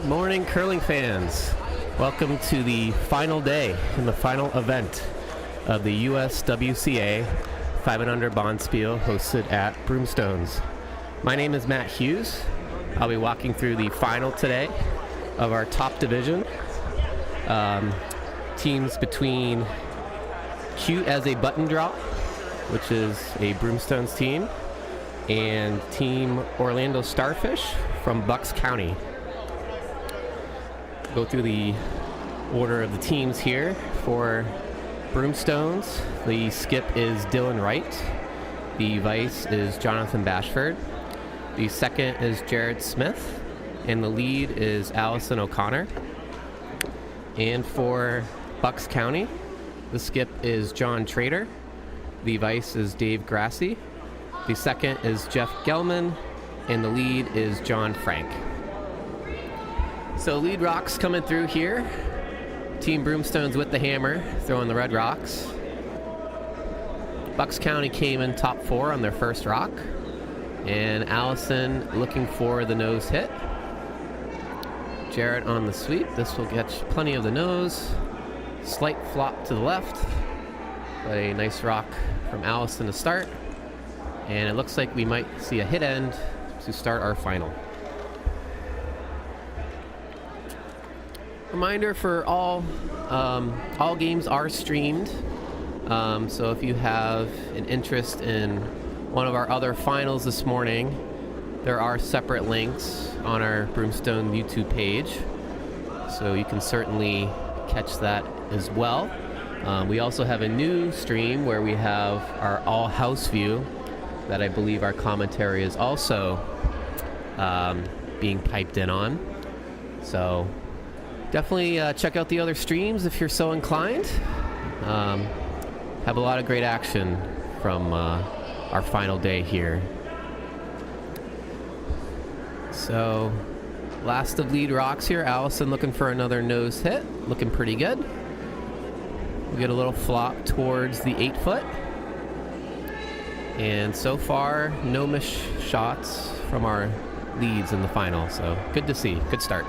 Morning, curling fans. Welcome to the final day and the final event of the USWCA 5 and Under Bonspiel hosted at Broomstones. My name is Matt Hughes. I'll be walking through the final today of our top division. Teams between Cute as a Button Drop, which is a Broomstones team, and Team Orlando Starfish from Bucks County. Go through the order of the teams here. For Broomstones, the skip is Dylan Wright. The vice is Jonathan Bashford. The second is Jared Smith. And the lead is Allison O'Connor. And for Bucks County, the skip is John Trader. The vice is Dave Grassi. The second is Jeff Gelman. And the lead is John Frank. So lead rocks coming through here. Team Broomstones with the hammer, throwing the red rocks. Bucks County came in top 4 on their first rock. And Allison looking for the nose hit. Jared on the sweep. This will get plenty of the nose. Slight flop to the left. But a nice rock from Allison to start. And it looks like we might see a hit end to start our final. Reminder for all games are streamed, so if you have an interest in one of our other finals this morning, there are separate links on our Broomstone YouTube page, so you can certainly catch that as well. We also have a new stream where we have our all house view that I believe our commentary is also being piped in on, so definitely check out the other streams if you're so inclined. Have a lot of great action from our final day here. So, last of lead rocks here. Allison looking for another nose hit. Looking pretty good. We get a little flop towards the 8-foot. And so far, no missed shots from our leads in the final. So, good to see. Good start.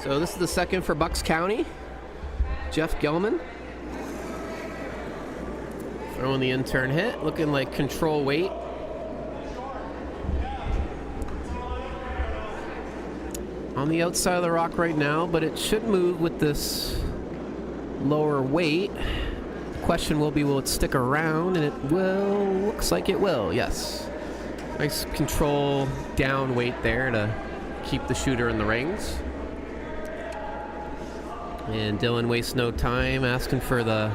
So this is the second for Bucks County. Jeff Gelman throwing the in-turn hit, looking like control weight. On the outside of the rock right now, but it should move with this lower weight. The question will be, will it stick around? And it will. Looks like it will, yes. Nice control down weight there to keep the shooter in the rings. And Dylan wastes no time asking for the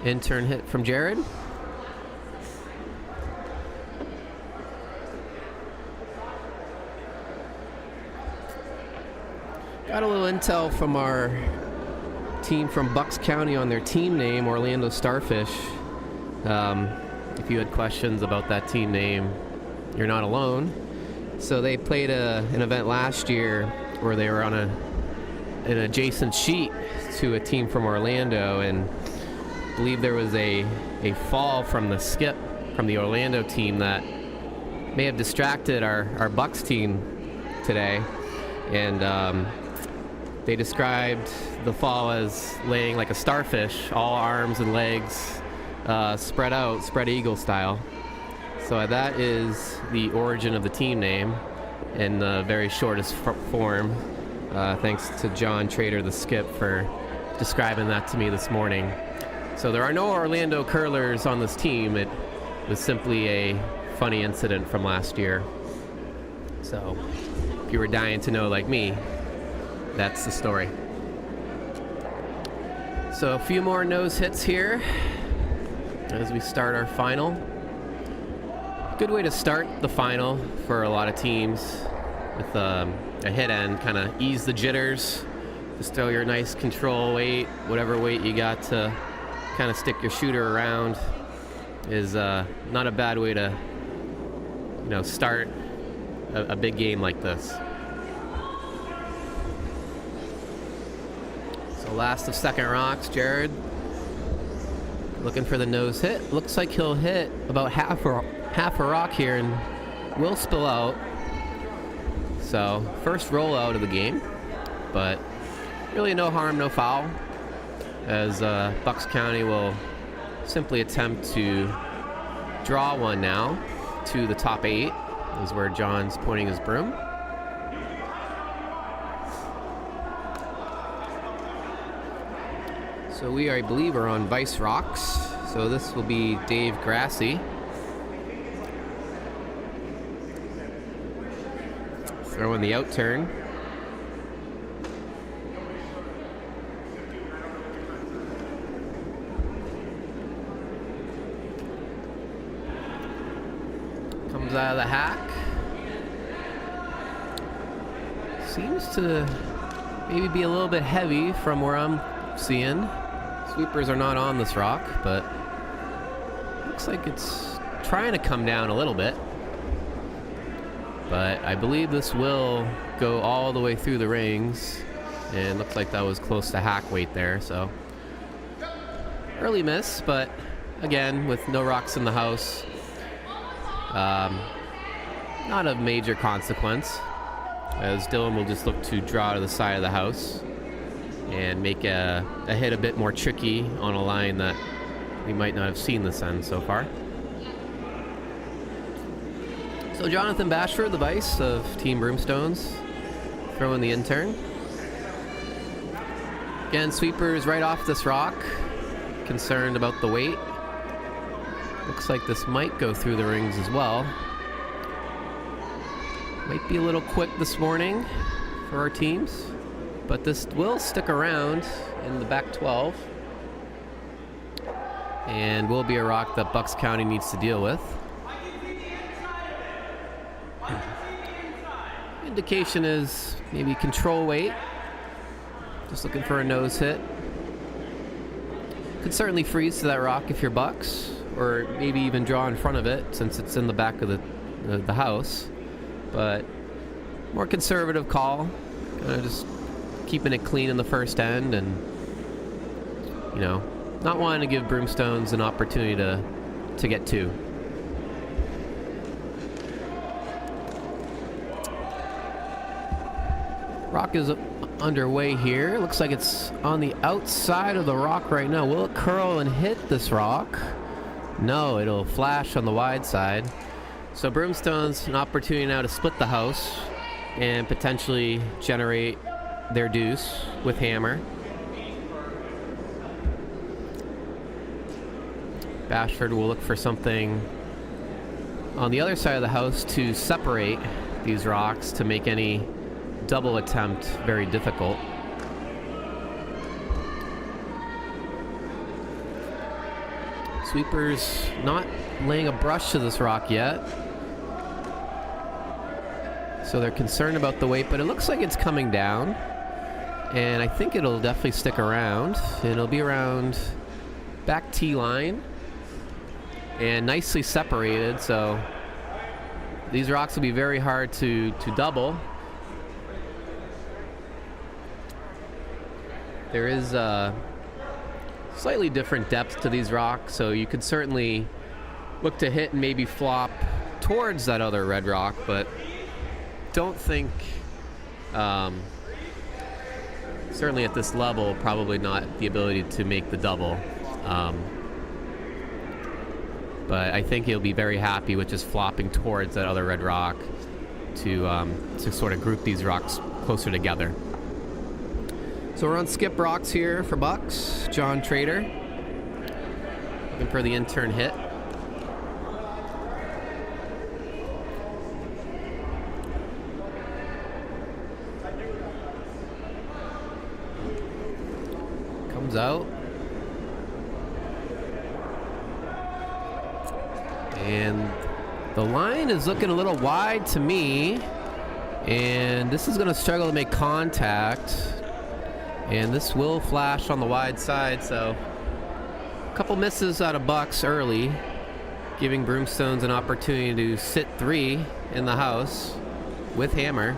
in-turn hit from Jared. Got a little intel from our team from Bucks County on their team name, Orlando Starfish. If you had questions about that team name, you're not alone. So they played an event last year where they were on an adjacent sheet to a team from Orlando, and I believe there was a fall from the skip from the Orlando team that may have distracted our Bucks team today, and they described the fall as laying like a starfish, all arms and legs spread out, spread eagle style. So that is the origin of the team name in the very shortest form. Thanks to John Trader, the skip, for describing that to me this morning. So there are no Orlando curlers on this team. It was simply a funny incident from last year. So if you were dying to know like me, that's the story. So a few more nose hits here as we start our final. Good way to start the final for a lot of teams with a hit end, kind of ease the jitters. Just throw your nice control weight, whatever weight you got to kind of stick your shooter around is not a bad way to, start a big game like this. The last of second rocks. Jared looking for the nose hit. Looks like he'll hit about half a rock here and will spill out. So first rollout of the game, but really no harm, no foul, as Bucks County will simply attempt to draw one now to the top 8. This is where John's pointing his broom. So we, I believe, are on Vice Rocks. So this will be Dave Grassi. Throwing the out turn. Comes out of the hack. Seems to maybe be a little bit heavy from where I'm seeing. Sweepers are not on this rock, but looks like it's trying to come down a little bit. But I believe this will go all the way through the rings, and looks like that was close to hack weight there. So early miss, but again, with no rocks in the house, not of major consequence, as Dylan will just look to draw to the side of the house and make a hit a bit more tricky on a line that we might not have seen this end so far. So Jonathan Bashford, the vice of Team Broomstones, throwing the intern. Again, sweepers right off this rock, concerned about the weight. Looks like this might go through the rings as well. Might be a little quick this morning for our teams, but this will stick around in the back 12 and will be a rock that Bucks County needs to deal with. Indication is maybe control weight. Just looking for a nose hit. Could certainly freeze to that rock if you're Bucks, or maybe even draw in front of it since it's in the back of the house. But more conservative call, kind of just keeping it clean in the first end, and not wanting to give Broomstones an opportunity to get two. Rock is underway here. Looks like it's on the outside of the rock right now. Will it curl and hit this rock? No, it'll flash on the wide side. So Broomstones, an opportunity now to split the house and potentially generate their deuce with hammer. Bashford will look for something on the other side of the house to separate these rocks to make any double attempt very difficult. Sweepers not laying a brush to this rock yet, so they're concerned about the weight, but it looks like it's coming down, and I think it'll definitely stick around. It'll be around back tee line and nicely separated, so these rocks will be very hard to double. There is a slightly different depth to these rocks, so you could certainly look to hit and maybe flop towards that other red rock, but don't think, certainly at this level, probably not the ability to make the double. But I think he'll be very happy with just flopping towards that other red rock to sort of group these rocks closer together. So we're on skip rocks here for Bucks. John Trader looking for the intern hit. Comes out. And the line is looking a little wide to me. And this is going to struggle to make contact. And this will flash on the wide side, so a couple misses out of Bucks early, giving Broomstones an opportunity to sit 3 in the house with hammer.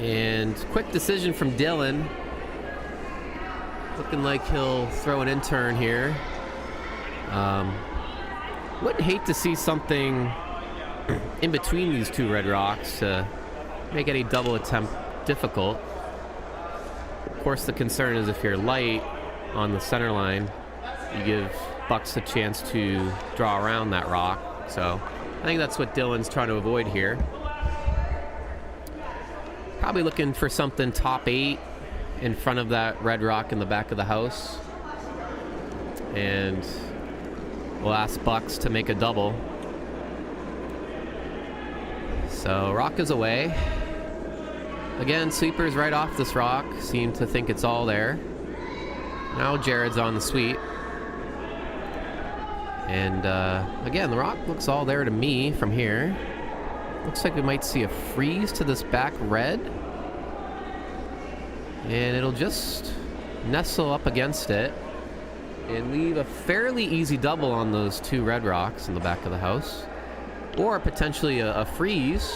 And quick decision from Dylan. Looking like he'll throw an in-turn here. Wouldn't hate to see something in between these two red rocks to make any double attempt difficult. Of course, the concern is if you're light on the center line, you give Bucks a chance to draw around that rock. So I think that's what Dylan's trying to avoid here. Probably looking for something top 8 in front of that red rock in the back of the house. And we'll ask Bucks to make a double. So rock is away. Again, sweepers right off this rock. Seem to think it's all there. Now Jared's on the sweep. And again, the rock looks all there to me from here. Looks like we might see a freeze to this back red. And it'll just nestle up against it and leave a fairly easy double on those two red rocks in the back of the house. Or potentially a freeze,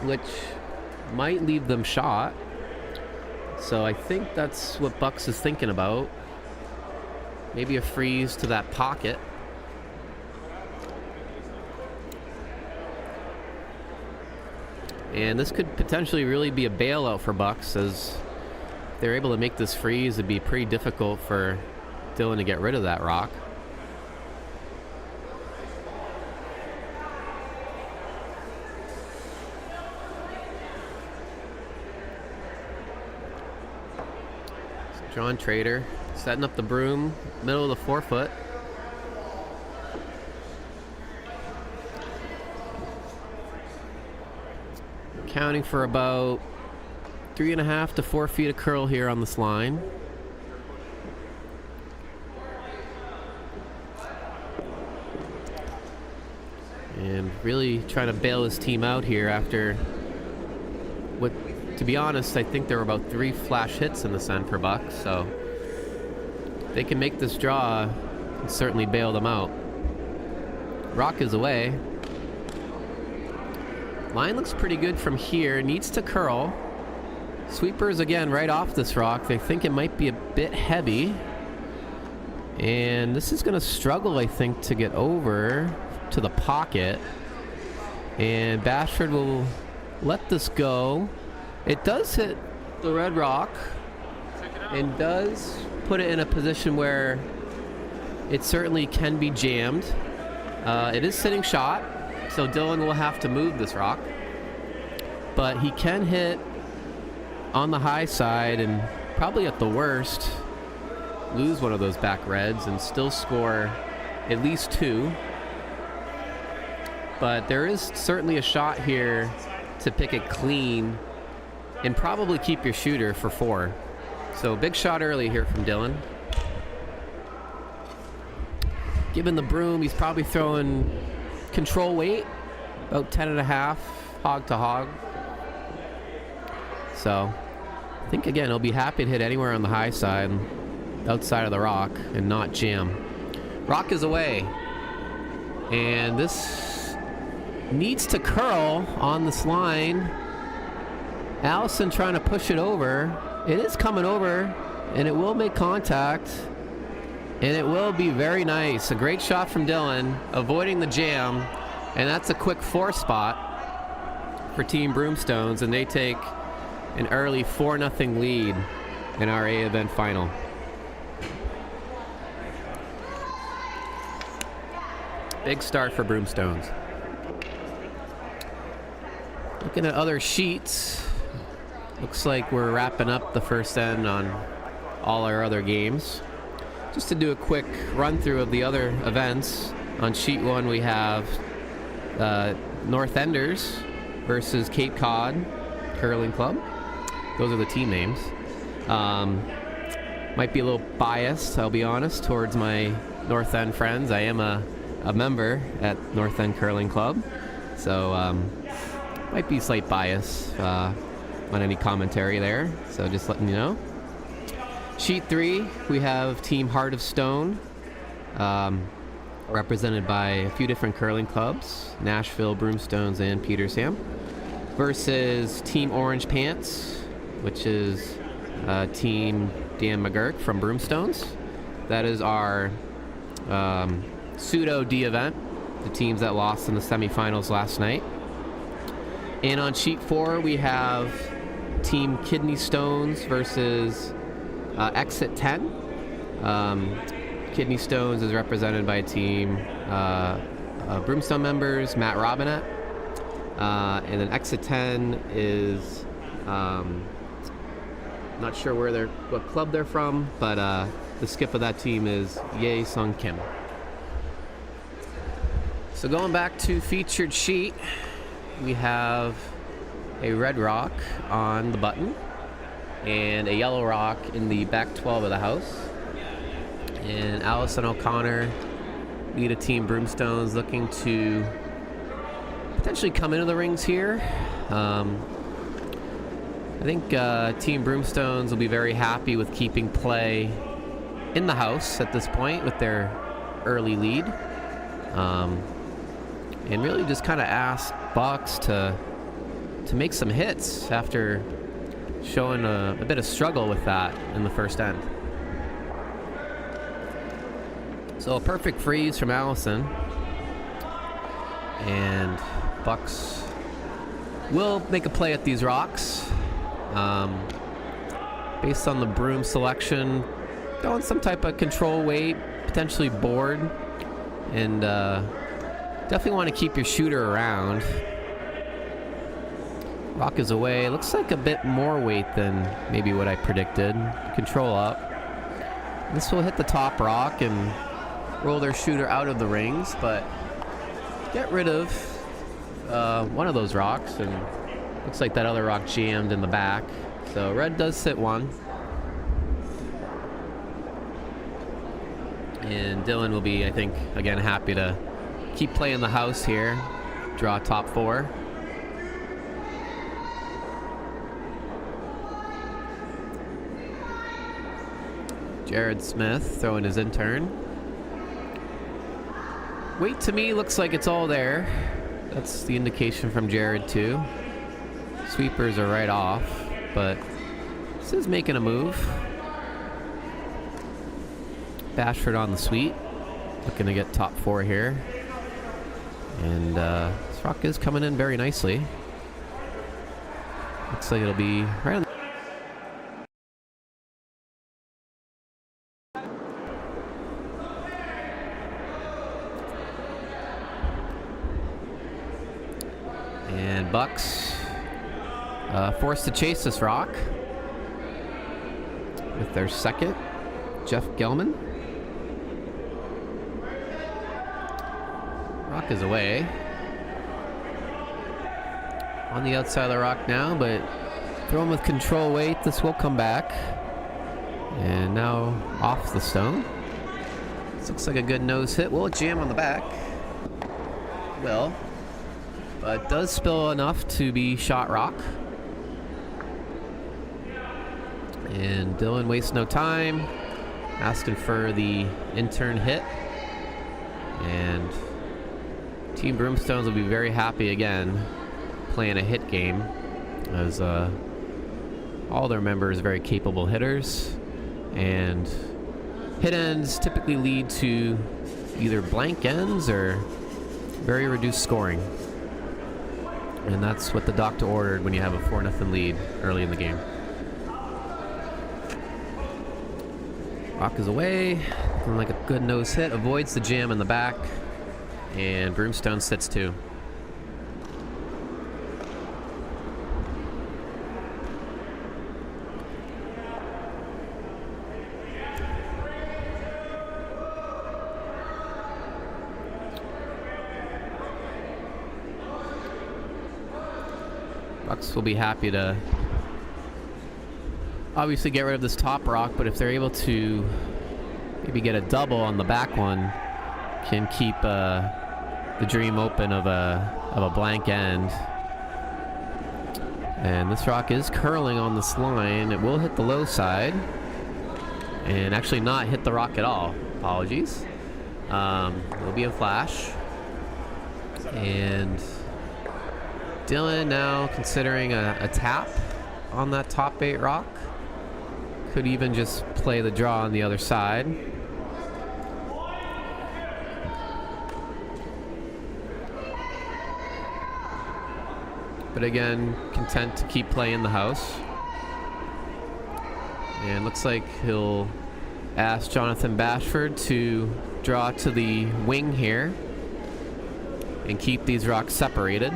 which might leave them shot. So I think that's what Bucks is thinking about. Maybe a freeze to that pocket. And this could potentially really be a bailout for Bucks, as if they're able to make this freeze, it'd be pretty difficult for Dylan to get rid of that rock. So John Trader setting up the broom, middle of the 4-foot. Counting for about 3.5 to 4 feet of curl here on this line. And really trying to bail his team out here after what, to be honest, I think there were about 3 flash hits in this end for Bucks. So if they can make this draw, can certainly bail them out. Rock is away. Line looks pretty good from here. Needs to curl. Sweepers again right off this rock. They think it might be a bit heavy. And this is going to struggle, I think, to get over to the pocket. And Bashford will let this go. It does hit the red rock and does put it in a position where it certainly can be jammed. It is sitting shot, so Dylan will have to move this rock. But he can hit on the high side and probably at the worst lose one of those back reds and still score at least 2. But there is certainly a shot here to pick it clean and probably keep your shooter for 4. So big shot early here from Dylan. Given the broom, he's probably throwing control weight, about 10.5 hog to hog. So I think, again, he'll be happy to hit anywhere on the high side, outside of the rock, and not jam. Rock is away. And this needs to curl on this line. Allison trying to push it over. It is coming over, and it will make contact. And it will be very nice. A great shot from Dylan, avoiding the jam. And that's a quick 4 spot for Team Broomstones, and they take an early 4-0 lead in our A event final. Big start for Broomstones. Looking at other sheets, looks like we're wrapping up the first end on all our other games. Just to do a quick run through of the other events, on sheet 1 we have North Enders versus Cape Cod Curling Club. Those are the team names. Might be a little biased, I'll be honest, towards my North End friends. I am a member at North End Curling Club, so might be slight bias on any commentary there, so just letting you know. Sheet 3, we have Team Heart of Stone, represented by a few different curling clubs, Nashville, Broomstones, and Petersham. versus Team Orange Pants, which is Team Dan McGurk from Broomstones. That is our pseudo D event, the teams that lost in the semifinals last night. And on sheet 4 we have Team Kidney Stones versus Exit 10. Kidney Stones is represented by Team Broomstone members Matt Robinette, and then Exit 10 is not sure what club they're from, but the skip of that team is Ye Sung Kim. So going back to featured sheet, we have a red rock on the button and a yellow rock in the back 12 of the house. And Allison O'Connor, lead of Team Broomstones, looking to potentially come into the rings here. I think Team Broomstones will be very happy with keeping play in the house at this point with their early lead. And really just kind of ask Bucks to make some hits after showing a bit of struggle with that in the first end. So a perfect freeze from Allison, and Bucks will make a play at these rocks. Based on the broom selection, going some type of control weight, potentially board, and definitely want to keep your shooter around. Rock is away. Looks like a bit more weight than maybe what I predicted. Control up. This will hit the top rock and roll their shooter out of the rings, but get rid of one of those rocks, and looks like that other rock jammed in the back. So red does sit one. And Dylan will be, I think, again, happy to keep playing the house here. Draw top 4. Jared Smith throwing his intern. Weight to me looks like it's all there. That's the indication from Jared too. Sweepers are right off, but this is making a move. Bashford on the sweep, looking to get top 4 here. And this rock is coming in very nicely. Looks like it'll be right on the and Bucks forced to chase this rock with their second, Jeff Gelman. Rock is away. On the outside of the rock now, but throwing with control weight, this will come back. And now off the stone. This looks like a good nose hit. Will it jam on the back? Will. But does spill enough to be shot rock. And Dylan wastes no time, asking for the intern hit. And Team Broomstones will be very happy again playing a hit game, as all their members are very capable hitters, and hit ends typically lead to either blank ends or very reduced scoring. And that's what the doctor ordered when you have a 4-0 lead early in the game. Rock is away, and like a good nose hit, avoids the jam in the back, and Broomstone sits 2. Bucks will be happy to obviously get rid of this top rock, but if they're able to maybe get a double on the back one, can keep the dream open of a blank end. And this rock is curling on this line. It will hit the low side and actually not hit the rock at all. Apologies. It'll be a flash, and Dylan now considering a tap on that top 8 rock. Could even just play the draw on the other side. But again, content to keep playing the house. And looks like he'll ask Jonathan Bashford to draw to the wing here and keep these rocks separated.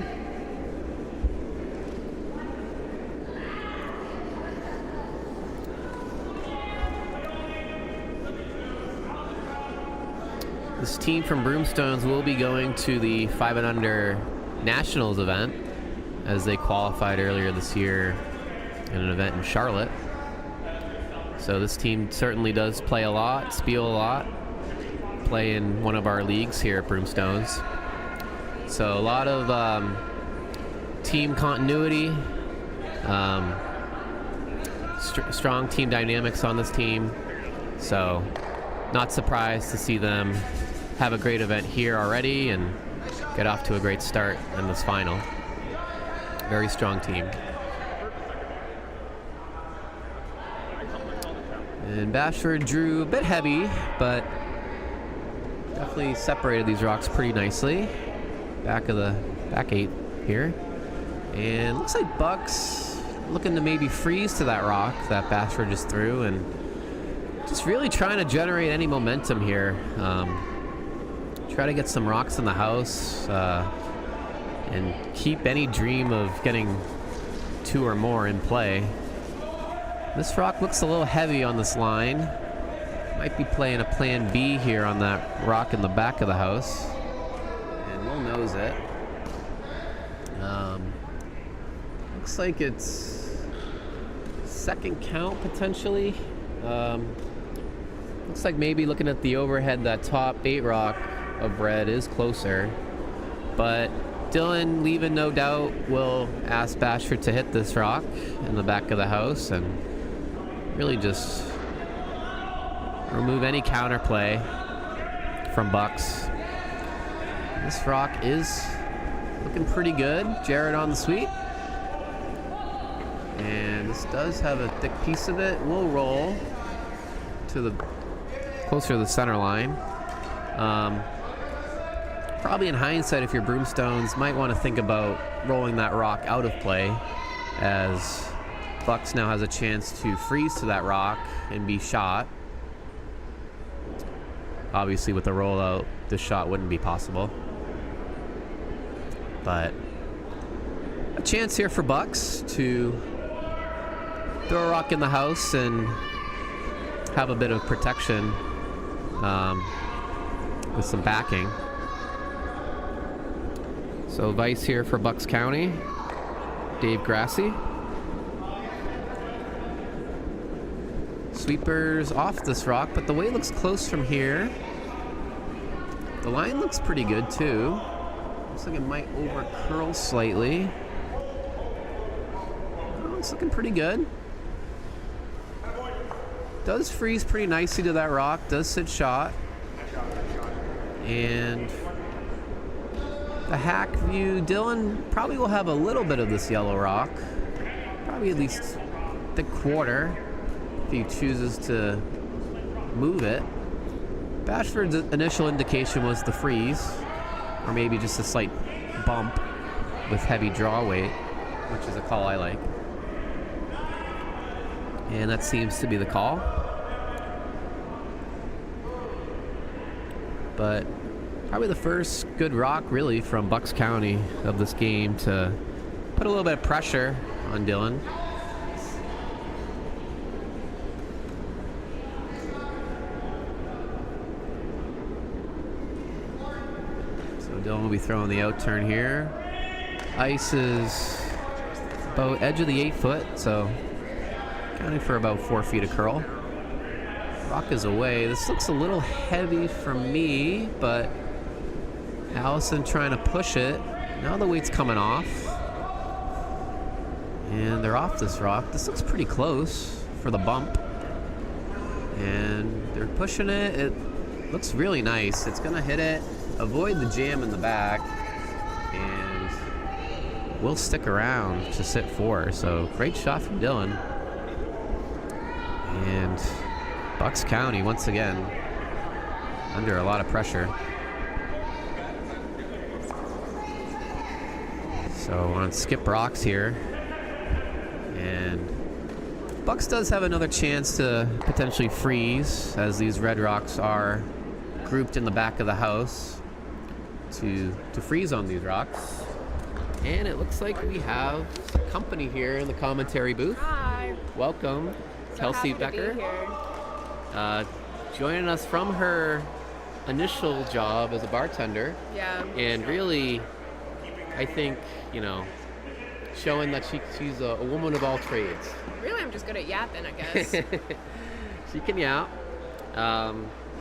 This team from Broomstones will be going to the 5 and Under Nationals event, as they qualified earlier this year in an event in Charlotte. So this team certainly does play a lot, spiel a lot, play in one of our leagues here at Broomstones. So a lot of team continuity, strong team dynamics on this team. So not surprised to see them have a great event here already and get off to a great start in this final. Very strong team. And Bashford drew a bit heavy, but definitely separated these rocks pretty nicely. Back 8 here. And looks like Bucks looking to maybe freeze to that rock that Bashford just threw, and just really trying to generate any momentum here. Try to get some rocks in the house and keep any dream of getting 2 or more in play. This rock looks a little heavy on this line. Might be playing a plan B here on that rock in the back of the house. And Will knows it. Looks like it's second count potentially. Looks like maybe looking at the overhead, that top 8 rock of red is closer. But Dylan, leaving no doubt, will ask Bashford to hit this rock in the back of the house and really just remove any counterplay from Bucks. This rock is looking pretty good. Jared on the sweep. And this does have a thick piece of it. We'll roll to the closer to the center line. Probably in hindsight, if you're Broomstones, might want to think about rolling that rock out of play, as Bucks now has a chance to freeze to that rock and be shot. Obviously, with the rollout, this shot wouldn't be possible. But a chance here for Bucks to throw a rock in the house and have a bit of protection with some backing. So vice here for Bucks County, Dave Grassi. Sweepers off this rock, but the way it looks close from here, the line looks pretty good too. Looks like it might over curl slightly. Oh, it's looking pretty good. Does freeze pretty nicely to that rock, does sit shot. And the hack view, Dylan probably will have a little bit of this yellow rock. Probably at least the quarter if he chooses to move it. Bashford's initial indication was the freeze, or maybe just a slight bump with heavy draw weight, which is a call I like. And that seems to be the call. But probably the first good rock really from Bucks County of this game to put a little bit of pressure on Dylan. So Dylan will be throwing the out turn here. Ice is about edge of the 8 foot, so counting for about 4 feet of curl. Rock is away. This looks a little heavy for me, but Allison trying to push it. Now the weight's coming off. And they're off this rock. This looks pretty close for the bump. And they're pushing it. It looks really nice. It's going to hit it, avoid the jam in the back, and will stick around to sit 4. So great shot from Dylan. And Bucks County, once again, under a lot of pressure. So on skip rocks here. And Bucks does have another chance to potentially freeze, as these red rocks are grouped in the back of the house to freeze on these rocks. And it looks like we have company here in the commentary booth. Hi. Welcome, So Kelsey happy to be Becker. here. Joining us from her initial job as a bartender. Yeah. And really, I think, showing that she's a woman of all trades. Really, I'm just good at yapping, I guess. She can yap.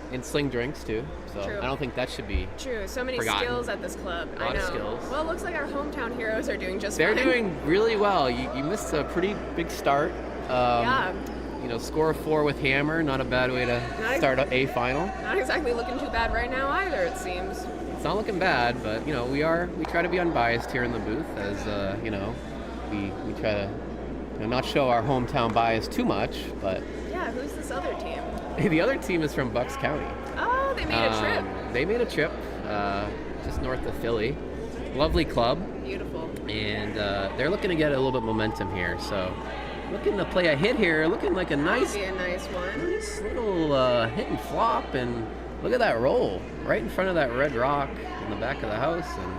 And sling drinks too. So True. I don't think that should be True. So many forgotten. skills at this club. A lot I know. of skills. Well, it looks like our hometown heroes are doing just They're fine. doing really well. You missed a pretty big start. Yeah. Score 4 with hammer. Not a bad way to start a final. Not exactly looking too bad right now either, it seems. It's not looking bad, but we try to be unbiased here in the booth, as we try to not show our hometown bias too much. But Yeah, who's this other team? the other team is from Bucks County. Oh, they made a trip. They made a trip just north of Philly. Lovely club. Beautiful. And they're looking to get a little bit momentum here. So looking to play a hit here. Looking like a nice That'd be a nice one. little hit and flop. And look at that roll right in front of that red rock in the back of the house. And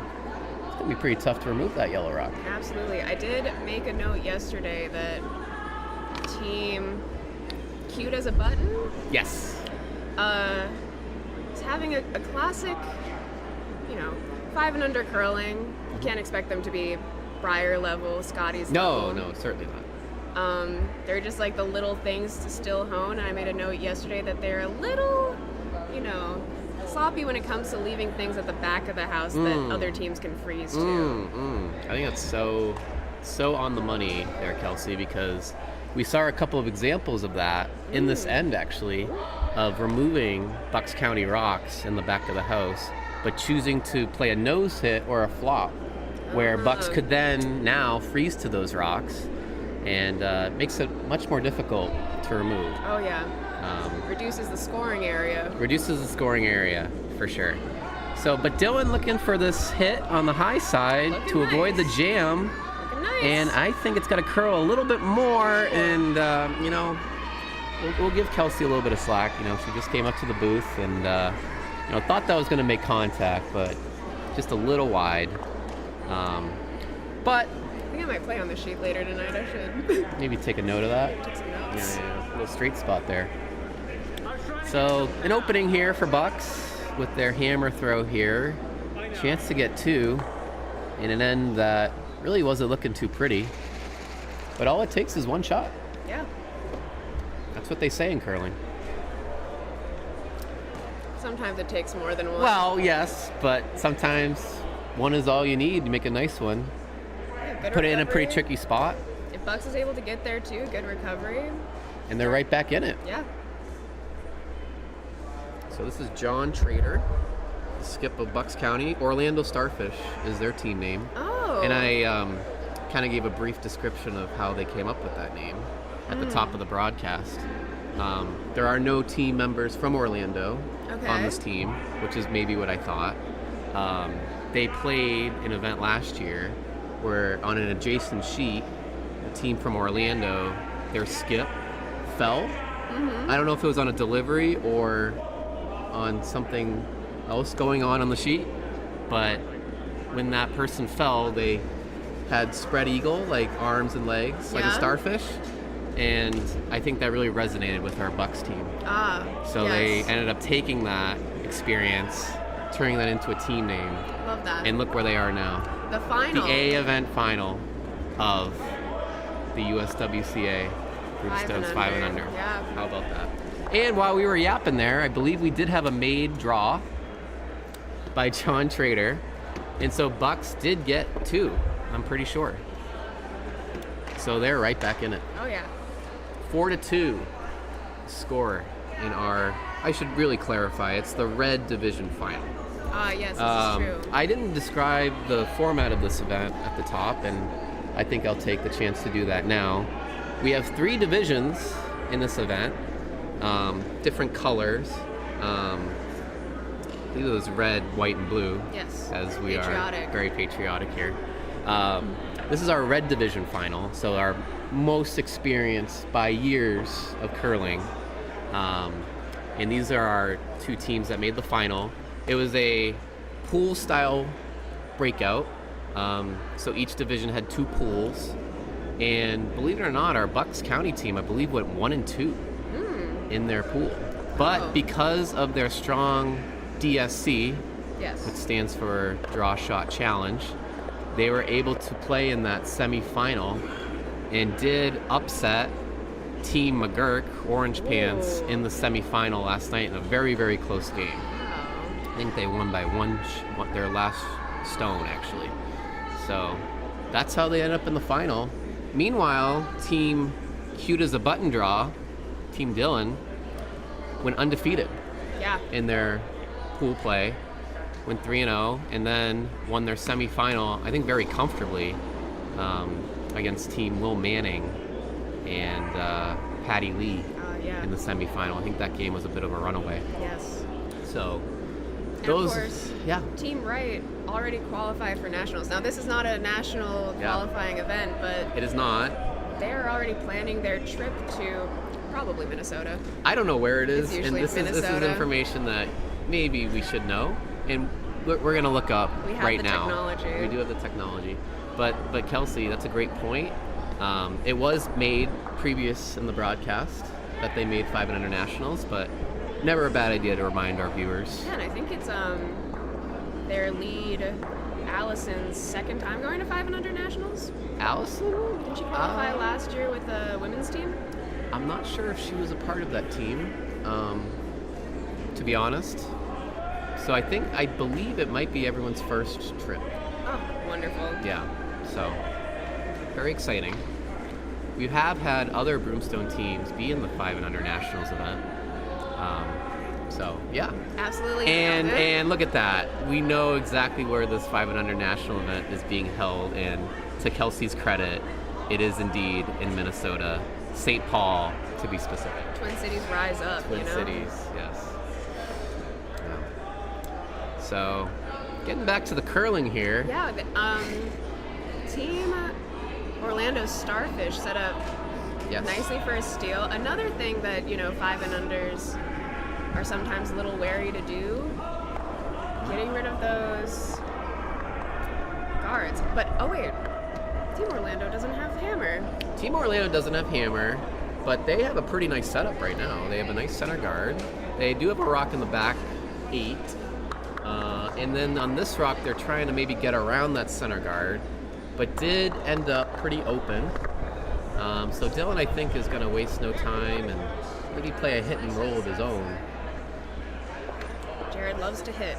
it's going to be pretty tough to remove that yellow rock. Absolutely. I did make a note yesterday that team Cute as a Button Yes. is having a classic, 5 and under curling. You can't expect them to be Briar level, Scotty's level. No, certainly not. They're just like the little things to still hone. And I made a note yesterday that they're a little, sloppy when it comes to leaving things at the back of the house that other teams can freeze to. I think that's so on the money there, Kelsey, because we saw a couple of examples of that in this end, actually, of removing Bucks County rocks in the back of the house, but choosing to play a nose hit or a flop, where Bucks could then now freeze to those rocks, and makes it much more difficult to remove. Oh, yeah. Reduces the scoring area. Reduces the scoring area, for sure. So, but Dylan looking for this hit on the high side to avoid the jam. Looking nice. And I think it's got to curl a little bit more, and we'll give Kelsey a little bit of slack. She just came up to the booth and thought that was going to make contact, but just a little wide. But I think I might play on the sheet later tonight. I should. maybe take a note of that. Take some notes. Yeah, a little straight spot there. So an opening here for Bucks with their hammer throw here. Chance to get 2 in an end that really wasn't looking too pretty. But all it takes is one shot. Yeah. That's what they say in curling. Sometimes it takes more than one. Well, yes, but sometimes one is all you need to make a nice one. Yeah, good Put it in a recovery. pretty tricky spot, If Bucks is able to get there too, good recovery. and they're right back in it. Yeah. So this is John Trader, the skip of Bucks County. Orlando Starfish is their team name. Oh. And I kind of gave a brief description of how they came up with that name at the top of the broadcast. There are no team members from Orlando on this team, which is maybe what I thought. They played an event last year where on an adjacent sheet, the team from Orlando, their skip fell. I don't know if it was on a delivery or on something else going on the sheet, but when that person fell, they had spread eagle, like arms and legs, like a starfish, and I think that really resonated with our Bucks team. So they ended up taking that experience, turning that into a team name. Love that. And look where they are now. The final. The A event final of the USWCA Group Stones 5 and under. Yeah. How about that? And while we were yapping there, I believe we did have a made draw by John Trader. And so Bucks did get 2, I'm pretty sure. So they're right back in it. Oh, yeah. 4-2 score in our, I should really clarify, it's the red division final. Yes, this is true. I didn't describe the format of this event at the top, and I think I'll take the chance to do that now. We have 3 divisions in this event, different colors. I think it was red, white, and blue. Yes. As we patriotic. are very patriotic here. This is our red division final, so our most experienced by years of curling. And these are our 2 teams that made the final. It was a pool style breakout. So each division had 2 pools. And believe it or not, our Bucks County team, I believe, went 1-2 in their pool. But because of their strong DSC, Yes. which stands for Draw Shot Challenge, they were able to play in that semifinal and did upset Team McGurk, Orange Pants, in the semifinal last night in a very, very close game. Wow. I think they won by their last stone, actually. So that's how they ended up in the final. Meanwhile, Team Cute as a Button Draw, Team Dylan, went undefeated Yeah. in their pool play, went 3-0, and then won their semifinal, I think very comfortably, against Team Will Manning and Patty Lee Yeah. in the semifinal. I think that game was a bit of a runaway. Yes. So And those, of course, yeah, Team Wright already qualified for nationals. Now, this is not a national qualifying event, but it is not. they're already planning their trip to probably Minnesota. I don't know where it is, It's and usually this is Minnesota. information that maybe we should know, and we're gonna look up We have right the now. technology. We do have the technology, but Kelsey, that's a great point. It was made previous in the broadcast that they made 5 internationals, but never a bad idea to remind our viewers. Yeah, and I think it's their lead, Allison's second time going to 500 nationals. Allison? Didn't she qualify last year with the women's team? I'm not sure if she was a part of that team, to be honest. So I believe it might be everyone's first trip. Oh, wonderful. Yeah, so very exciting. We have had other Broomstone teams be in the 5 and Under Nationals event. So yeah, Absolutely. and nailed it. and look at that. We know exactly where this 5 and Under National event is being held, and to Kelsey's credit, it is indeed in Minnesota, St. Paul to be specific. Twin Cities rise up. Twin you know? Cities, yes. Yeah. So, getting back to the curling here. Yeah. Team Orlando Starfish set up Yes. nicely for a steal. Another thing that 5 and unders are sometimes a little wary to do, getting rid of those guards. But oh wait, Team Orlando doesn't have hammer. Team Orlando doesn't have hammer, but they have a pretty nice setup right now. They have a nice center guard. They do have a rock in the back 8. And then on this rock, they're trying to maybe get around that center guard, but did end up pretty open. So Dylan, I think, is going to waste no time and maybe play a hit and roll of his own. Jared loves to hit.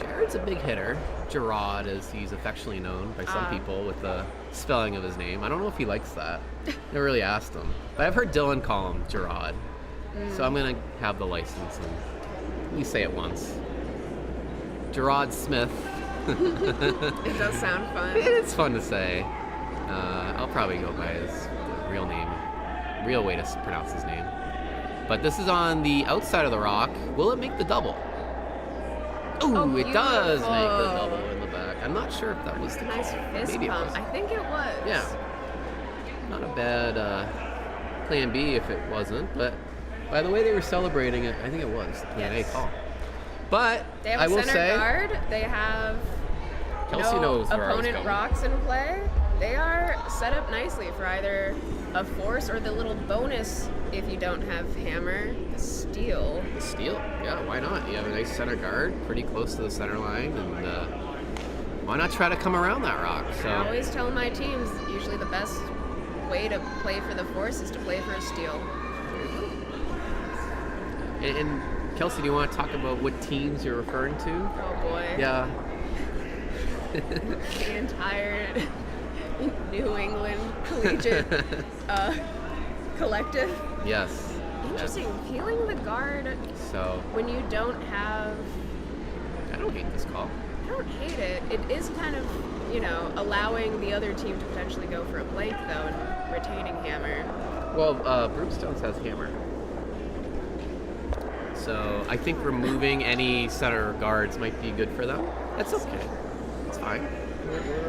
Jared's a big hitter. Gerard, as he's affectionately known by some people with the spelling of his name. I don't know if he likes that. Never really asked him. But I've heard Dylan call him Gerard. So I'm going to have the license and let me say it once. Gerard Smith. It does sound fun. It's fun to say. I'll probably go by his real name. Real way to pronounce his name. But this is on the outside of the rock. Will it make the double? Ooh, Oh, it does make the beautiful. double in the back. I'm not sure if that was the Nice call. fist Maybe it pump. was. I think it was. Yeah. Not a bad plan B if it wasn't, but by the way they were celebrating it, I think it was the plan Yes. A call. But They have I a will center say, guard. They have Kelsey no knows where I was opponent going. rocks in play. They are set up nicely for either a force or the little bonus if you don't have hammer, the steal. The steal, yeah, why not? You have a nice center guard, pretty close to the center line, and why not try to come around that rock? So I always tell my teams, usually the best way to play for the force is to play for a steal. And Kelsey, do you want to talk about what teams you're referring to? Oh boy. Yeah. The entire New England collegiate collective. Yes. Interesting. Peeling the guard So when you don't have don't hate this call. I don't hate it. It is kind of, you know, allowing the other team to potentially go for a blank, though, and retaining hammer. Well, Brookstones has hammer. So I think removing any center guards might be good for them. That's okay. It's fine.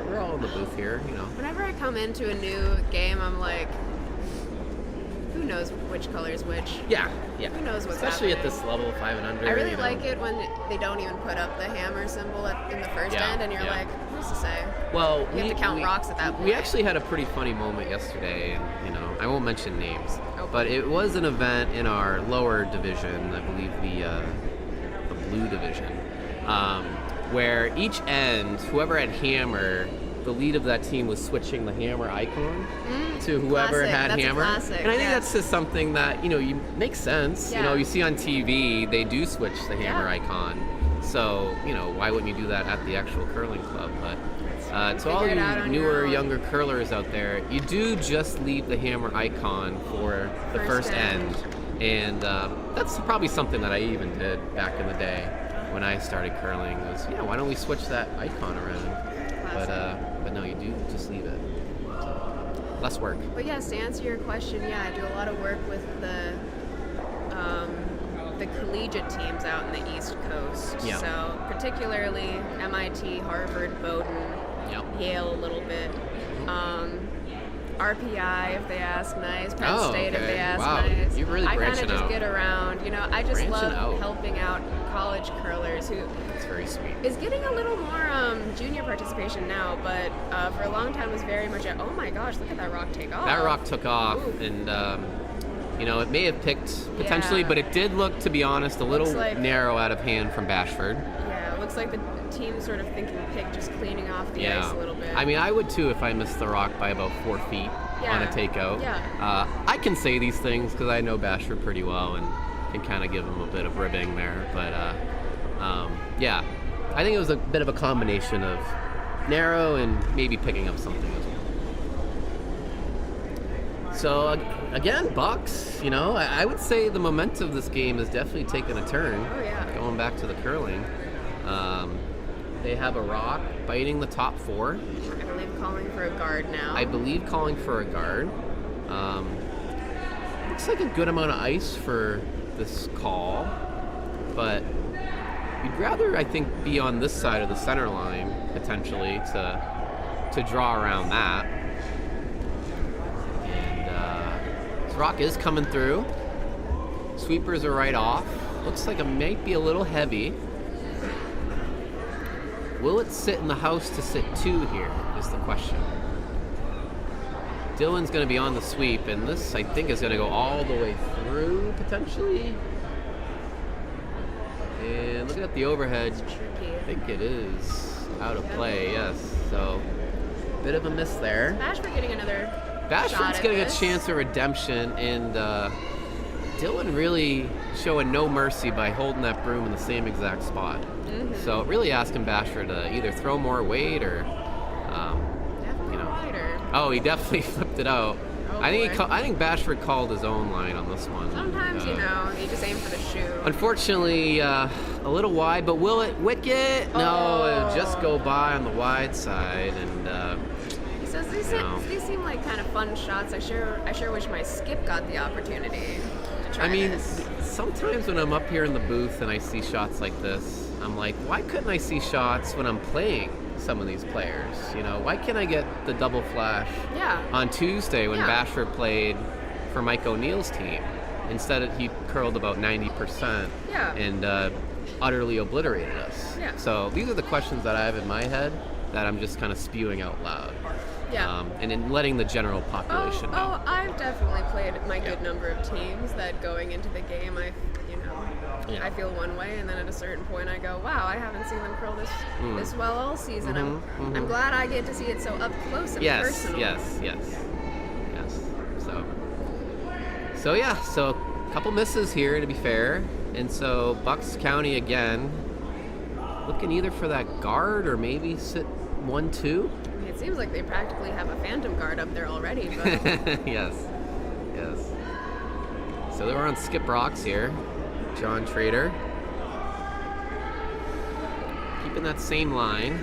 We're all in the booth here, you know. Whenever I come into a new game, I'm like, who knows which color is which? Yeah. Who knows what's Especially happening? at this level, 5 and under. I really you know. like it when they don't even put up the hammer symbol in the first end, and you're like, who's to say? Well, you have to count rocks at that point. We actually had a pretty funny moment yesterday, and you know, I won't mention names, but it was an event in our lower division, I believe the blue division, where each end, whoever had hammer, the lead of that team was switching the hammer icon to whoever had that's hammer. Classic. And I think that's just something that, you know, makes sense. Yeah. You know, you see on TV, they do switch the hammer icon. So, you know, why wouldn't you do that at the actual curling club? But to all you newer, younger curlers out there, you do just leave the hammer icon for the first end. And that's probably something that I even did back in the day when I started curling. Was, why don't we switch that icon around? But no, you do just leave it. So, less work. But yes, to answer your question, I do a lot of work with the collegiate teams out in the East Coast. Yeah. So particularly MIT, Harvard, Bowdoin, Yale a little bit. RPI if they ask nice, Penn State if they ask nice. You're really branching out. I kind of just get around. I just love out. helping out college curlers who It's very sweet. is getting a little more junior participation now, but for a long time was very much oh my gosh, look at that rock take off. That rock took off. Ooh. And it may have picked potentially, but it did look, to be honest, a little narrow out of hand from Bashford. Yeah, it looks like the team sort of thinking pick, just cleaning off the ice a little bit. I mean, I would too if I missed the rock by about 4 feet on a takeout. Yeah. I can say these things because I know Bashford pretty well and can kind of give him a bit of ribbing there. But I think it was a bit of a combination of narrow and maybe picking up something as well. So again, Bucks, I would say the momentum of this game has definitely taken a turn. Oh, yeah. Going back to the curling. They have a rock biting the top 4. I believe calling for a guard now. Looks like a good amount of ice for this call, but you'd rather, I think, be on this side of the center line, potentially, to draw around that. And this rock is coming through. Sweepers are right off. Looks like it might be a little heavy. Will it sit in the house to sit 2 here, is the question. Dylan's going to be on the sweep, and this, I think, is going to go all the way through, potentially. And looking at the overhead, I think it is out of play, yes. So, bit of a miss there. Bashford getting another Bashford's getting a chance of redemption, and Dylan really showing no mercy by holding that broom in the same exact spot. Mm-hmm. So really asking Bashford to either throw more weight or, wider. Oh, he definitely flipped it out. Oh, I think Bashford called his own line on this one. Sometimes, you just aim for the shoe. Unfortunately, a little wide, but will it wicket? No, it'll just go by on the wide side, and He says these seem like kind of fun shots. I sure wish my skip got the opportunity to try this. Sometimes when I'm up here in the booth and I see shots like this, I'm like, why couldn't I see shots when I'm playing some of these players? Why can't I get the double flash on Tuesday when Bashford played for Mike O'Neill's team? Instead, he curled about 90% and utterly obliterated us. Yeah. So these are the questions that I have in my head that I'm just kind of spewing out loud. Yeah. And in letting the general population know. Oh, I've definitely played my good number of teams that going into the game, I feel one way, and then at a certain point I go, wow, I haven't seen them curl this well all season. I'm glad I get to see it so up close and personal. Yes. So a couple misses here, to be fair. And so Bucks County again, looking either for that guard or maybe sit 1-2. It seems like they practically have a phantom guard up there already. But Yes. So they were on skip rocks here. John Trader. keeping that same line.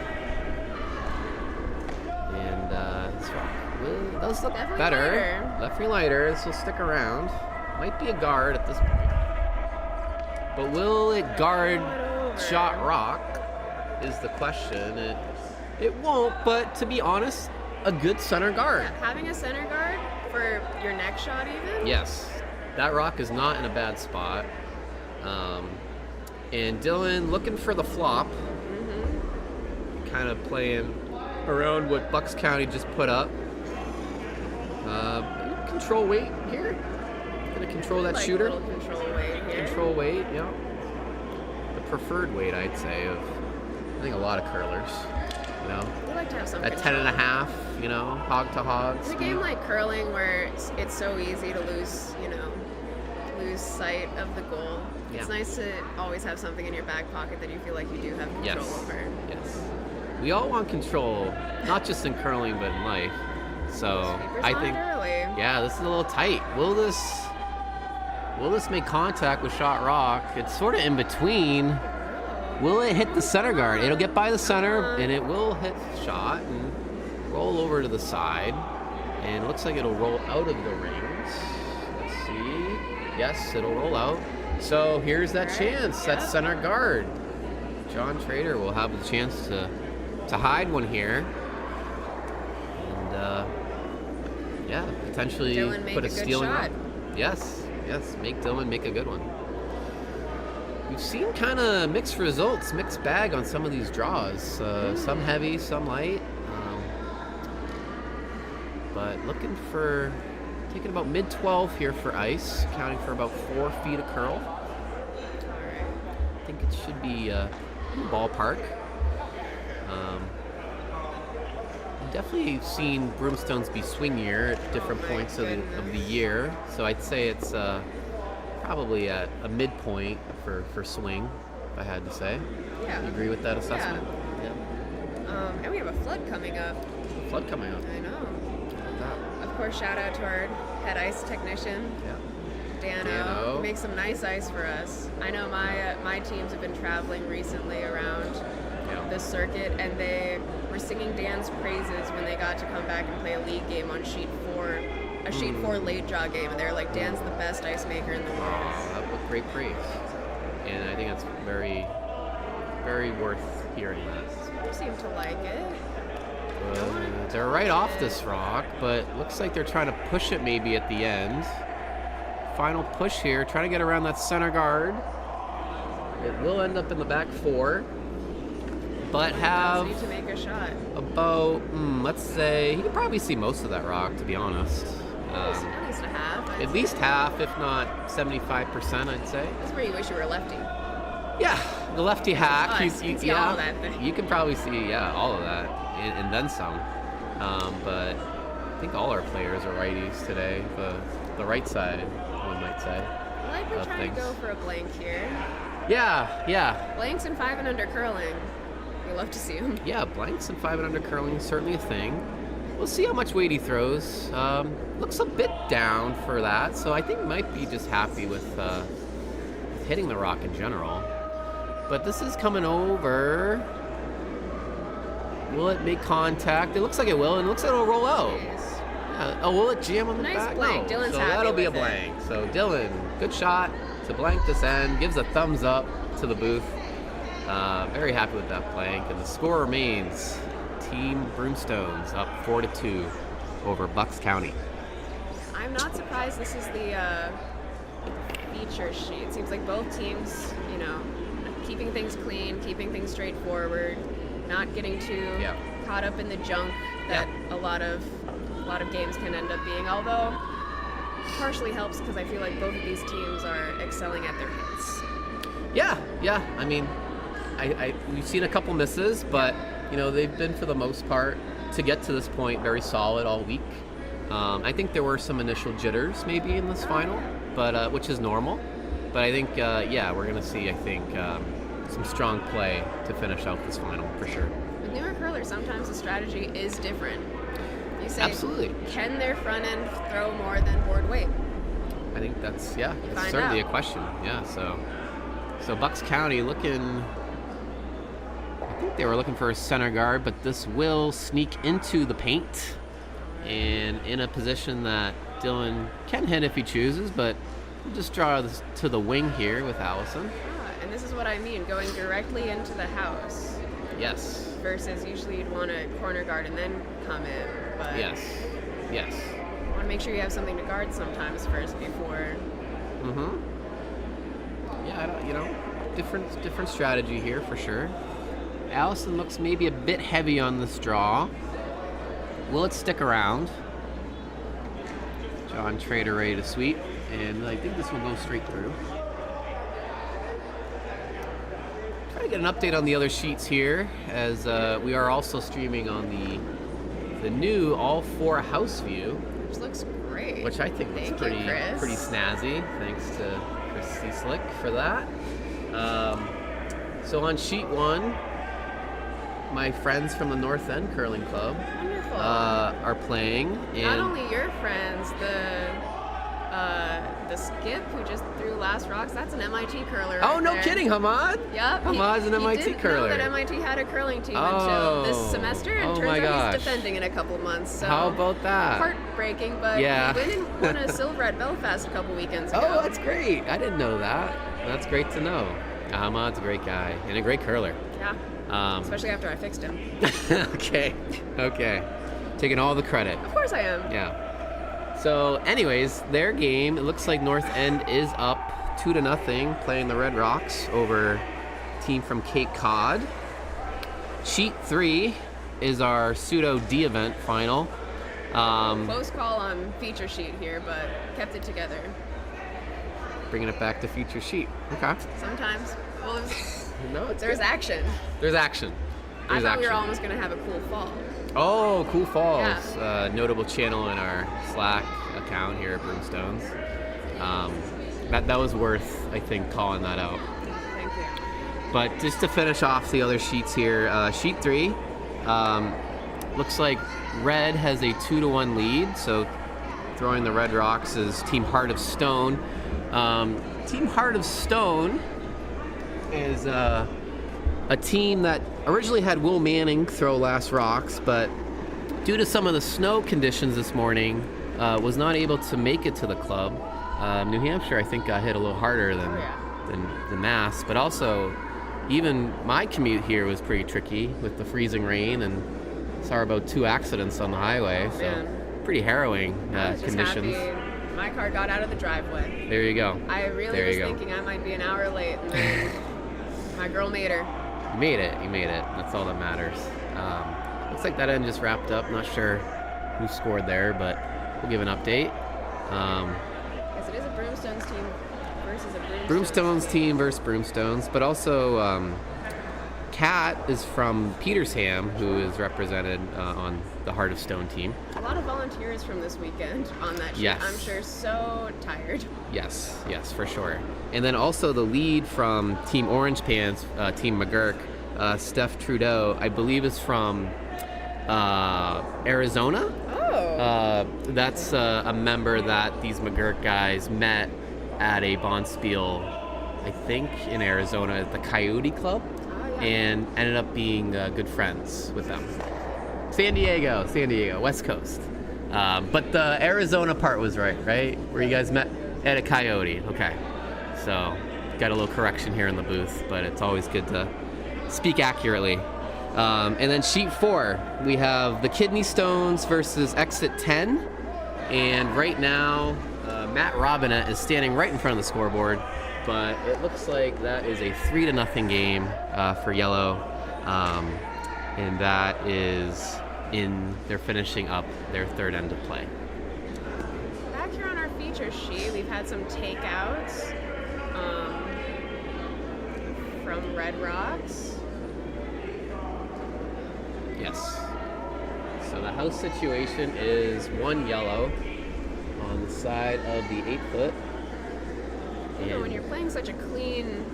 And this rock does look Definitely better. lighter. Definitely lighter. This will stick around. Might be a guard at this point. But will it guard shot rock is the question. It won't, but to be honest, a good center guard. Yeah, having a center guard for your next shot even? Yes. That rock is not in a bad spot. And Dylan looking for the flop. Kind of playing around what Bucks County just put up. Control weight here. Gonna control that shooter. Little control weight here. Control weight, yeah. The preferred weight, I'd say, of I think a lot of curlers. You know, We like to have some at control. 10.5, you know, hog to hog. It's a game like curling where it's so easy to lose sight of the goal. It's Yeah. nice to always have something in your back pocket that you feel like you do have control over. Yes. We all want control, not just in curling, but in life. So Keep your I spot think, early. yeah, this is a little tight. Will this make contact with shot rock? It's sort of in between. Will it hit the center guard? It'll get by the center, and it will hit shot and roll over to the side. And it looks like it'll roll out of the rings. Let's see. Yes, it'll roll out. So here's that chance. That center guard. John Trader will have the chance to hide one here. And potentially Dylan make put a a good stealing shot. rock. Yes. Make Dylan make a good one. We've seen kind of mixed results, mixed bag on some of these draws. Some heavy, some light. But taking about mid-12 here for ice, counting for about 4 feet of curl. I think it should be in the ballpark. Definitely seen broomstones be swingier at different points of the year. So I'd say it's probably at a midpoint for swing, if I had to say. Yeah. You agree with that assessment? Yeah. And we have a flood coming up. Flood coming up. I know. How about that? Of course, shout out to our head ice technician, Yeah. Dano. He makes some nice ice for us. I know my teams have been traveling recently around this circuit, and they were singing Dan's praises when they got to come back and play a league game on sheet 4, a sheet 4 late draw game, and they're like, Dan's the best ice maker in the world. That was great praise, and I think it's very, very worth hearing that. They seem to like it. They're right off this rock, but looks like they're trying to push it maybe at the end. Final push here, trying to get around that center guard. It will end up in the back 4, but have Need to make a shot. about, let's say, you can probably see most of that rock, to be honest. At least a half. At least half, if not 75%, I'd say. That's where you wish you were a lefty. Yeah, the lefty hack. us. You can see all of that thing. You can probably see, all of that, and then some. But I think all our players are righties today. The right side, one might say. I like we're trying to go for a blank here. Yeah. Blanks and 5 and under curling. We love to see them. Yeah, blanks and 5 and under curling is certainly a thing. We'll see how much weight he throws. Looks a bit down for that, so I think might be just happy with hitting the rock in general. But this is coming over. Will it make contact? It looks like it will, and it looks like it'll roll out. Yeah. Will it jam on the Nice back? blank. No. Dylan's so happy that'll be a with it. blank. So Dylan, good shot to blank this end. Gives a thumbs up to the booth. Very happy with that blank, and the score remains Team Broomstones up 4-2 over Bucks County. I'm not surprised this is the feature sheet. Seems like both teams, keeping things clean, keeping things straightforward, not getting too caught up in the junk that a lot of games can end up being. Although partially helps because I feel like both of these teams are excelling at their hits. Yeah. I mean, we've seen a couple misses, but they've been for the most part to get to this point very solid all week. I think there were some initial jitters maybe in this final, but which is normal. But I think we're gonna see some strong play to finish out this final for sure. With newer curlers, sometimes the strategy is different. You say, absolutely, can their front end throw more than board weight? I think that's certainly a question. Yeah, so Bucks County looking think they were looking for a center guard, but this will sneak into the paint and in a position that Dylan can hit if he chooses, but we'll just draw this to the wing here with Allison. And this is what I mean, going directly into the house. Yes. Versus usually you'd want a corner guard and then come in. But Yes. you want to make sure you have something to guard sometimes first before. Mm-hmm. Yeah, different strategy here for sure. Allison looks maybe a bit heavy on this draw. Will it stick around? John Trader ready to sweep, and I think this will go straight through. Try to get an update on the other sheets here, as we are also streaming on the new all 4 house view, Which looks great. which I think looks pretty snazzy. Thanks to Christy Slick for that. So on sheet 1, my friends from the North End Curling Club Wonderful. are playing. And Not only your friends, the skip who just threw last rocks, that's an MIT curler. Oh, right no there. kidding, Hamad? Yep. Hamad's an MIT he didn't curler. know that MIT had a curling team Oh. until this semester, and Oh turns my out gosh. he's defending in a couple months. So How about that? heartbreaking, but Yeah. he won a silver at Belfast a couple weekends ago. Oh, that's great. I didn't know that. That's great to know. Hamad's a great guy and a great curler. Yeah. Especially after I fixed him. Okay. Taking all the credit. Of course I am. Yeah. So, anyways, their game, it looks like North End is up 2-0, playing the Red Rocks over team from Cape Cod. Sheet 3 is our pseudo D event final. Close call on feature sheet here, but kept it together. Bringing it back to feature sheet. Okay. Sometimes. Well, No, it's there's good. action. There's action. I thought we were almost going to have a cool fall. Oh, Cool Falls. Yeah. Notable channel in our Slack account here at Broomstones. That was worth, I think, calling that out. Thank you. But just to finish off the other sheets here, sheet 3, looks like Red has a 2-1 lead, so throwing the Red Rocks is Team Heart of Stone. Team Heart of Stone is a team that originally had Will Manning throw last rocks, but due to some of the snow conditions this morning, was not able to make it to the club. New Hampshire, I think, got hit a little harder than Mass, but also even my commute here was pretty tricky with the freezing rain, and saw about 2 accidents on the highway, so pretty harrowing I was just conditions. happy my car got out of the driveway. There you go. I really was thinking I might be an hour late, and then my girl made her. You made it. That's all that matters. Looks like that end just wrapped up. Not sure who scored there, but we'll give an update. Yes, it is a Broomstones team versus a Broomstones team versus Broomstones, but also Kat is from Petersham, who is represented on the Heart of Stone team. A lot of volunteers from this weekend on that sheet. Yes. I'm sure so tired. Yes, for sure. And then also the lead from Team Orange Pants, Team McGurk, Steph Trudeau, I believe is from Arizona. Oh. That's a member that these McGurk guys met at a Bonspiel, I think, in Arizona at the Coyote Club, and ended up being good friends with them. San Diego, West Coast. But the Arizona part was right? Where you guys met at a Coyote. Okay. So, got a little correction here in the booth, but it's always good to speak accurately. And then sheet 4, we have the Kidney Stones versus Exit 10. And right now, Matt Robinette is standing right in front of the scoreboard, but it looks like that is a 3-0 game for Yellow. And that is they're finishing up their third end of play. Back here on our feature sheet, we've had some takeouts from Red Rocks. Yes. So the house situation is 1 yellow on the side of the 8-foot. You know, when you're playing such a clean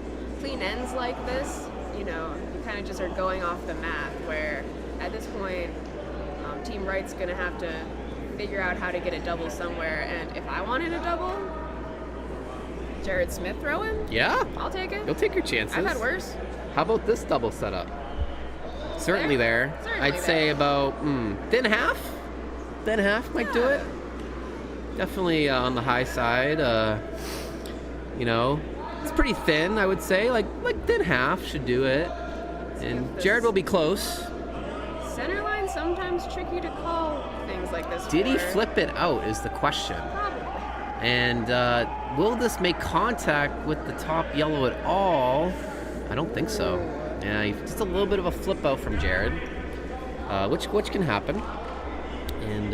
ends like this, you kind of just are going off the math, where at this point, Team Right's going to have to figure out how to get a double somewhere, and if I wanted a double, Jared Smith throw in? Yeah? I'll take it. You'll take your chances. I've had worse. How about this double setup? certainly there. Certainly I'd say about thin half. Thin half might do it. Definitely on the high side. You know, it's pretty thin, I would say. Like thin half should do it. And Jared will be close. Center line sometimes tricky to call things like this. Did he flip it out is the question. Probably. And will this make contact with the top yellow at all? I don't think so. Yeah, just a little bit of a flip out from Jared, which can happen. And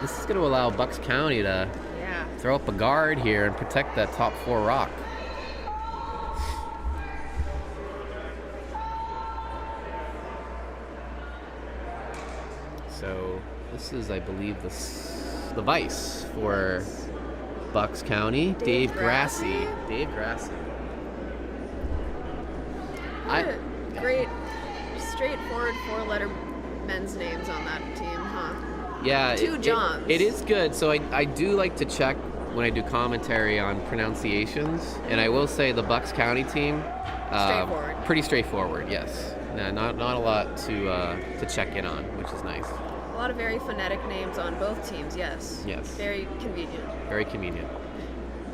this is going to allow Bucks County to throw up a guard here and protect that top 4 rock. So this is, I believe, the vice for Bucks County. Dave Grassi. Dave Grassi. Great, straightforward 4-letter men's names on that team, huh? Yeah. 2 Johns. It is good. So I do like to check when I do commentary on pronunciations. And I will say the Bucks County team, straightforward. Pretty straightforward, yes. Not a lot to check in on, which is nice. A lot of very phonetic names on both teams, yes. Yes. Very convenient. Very convenient.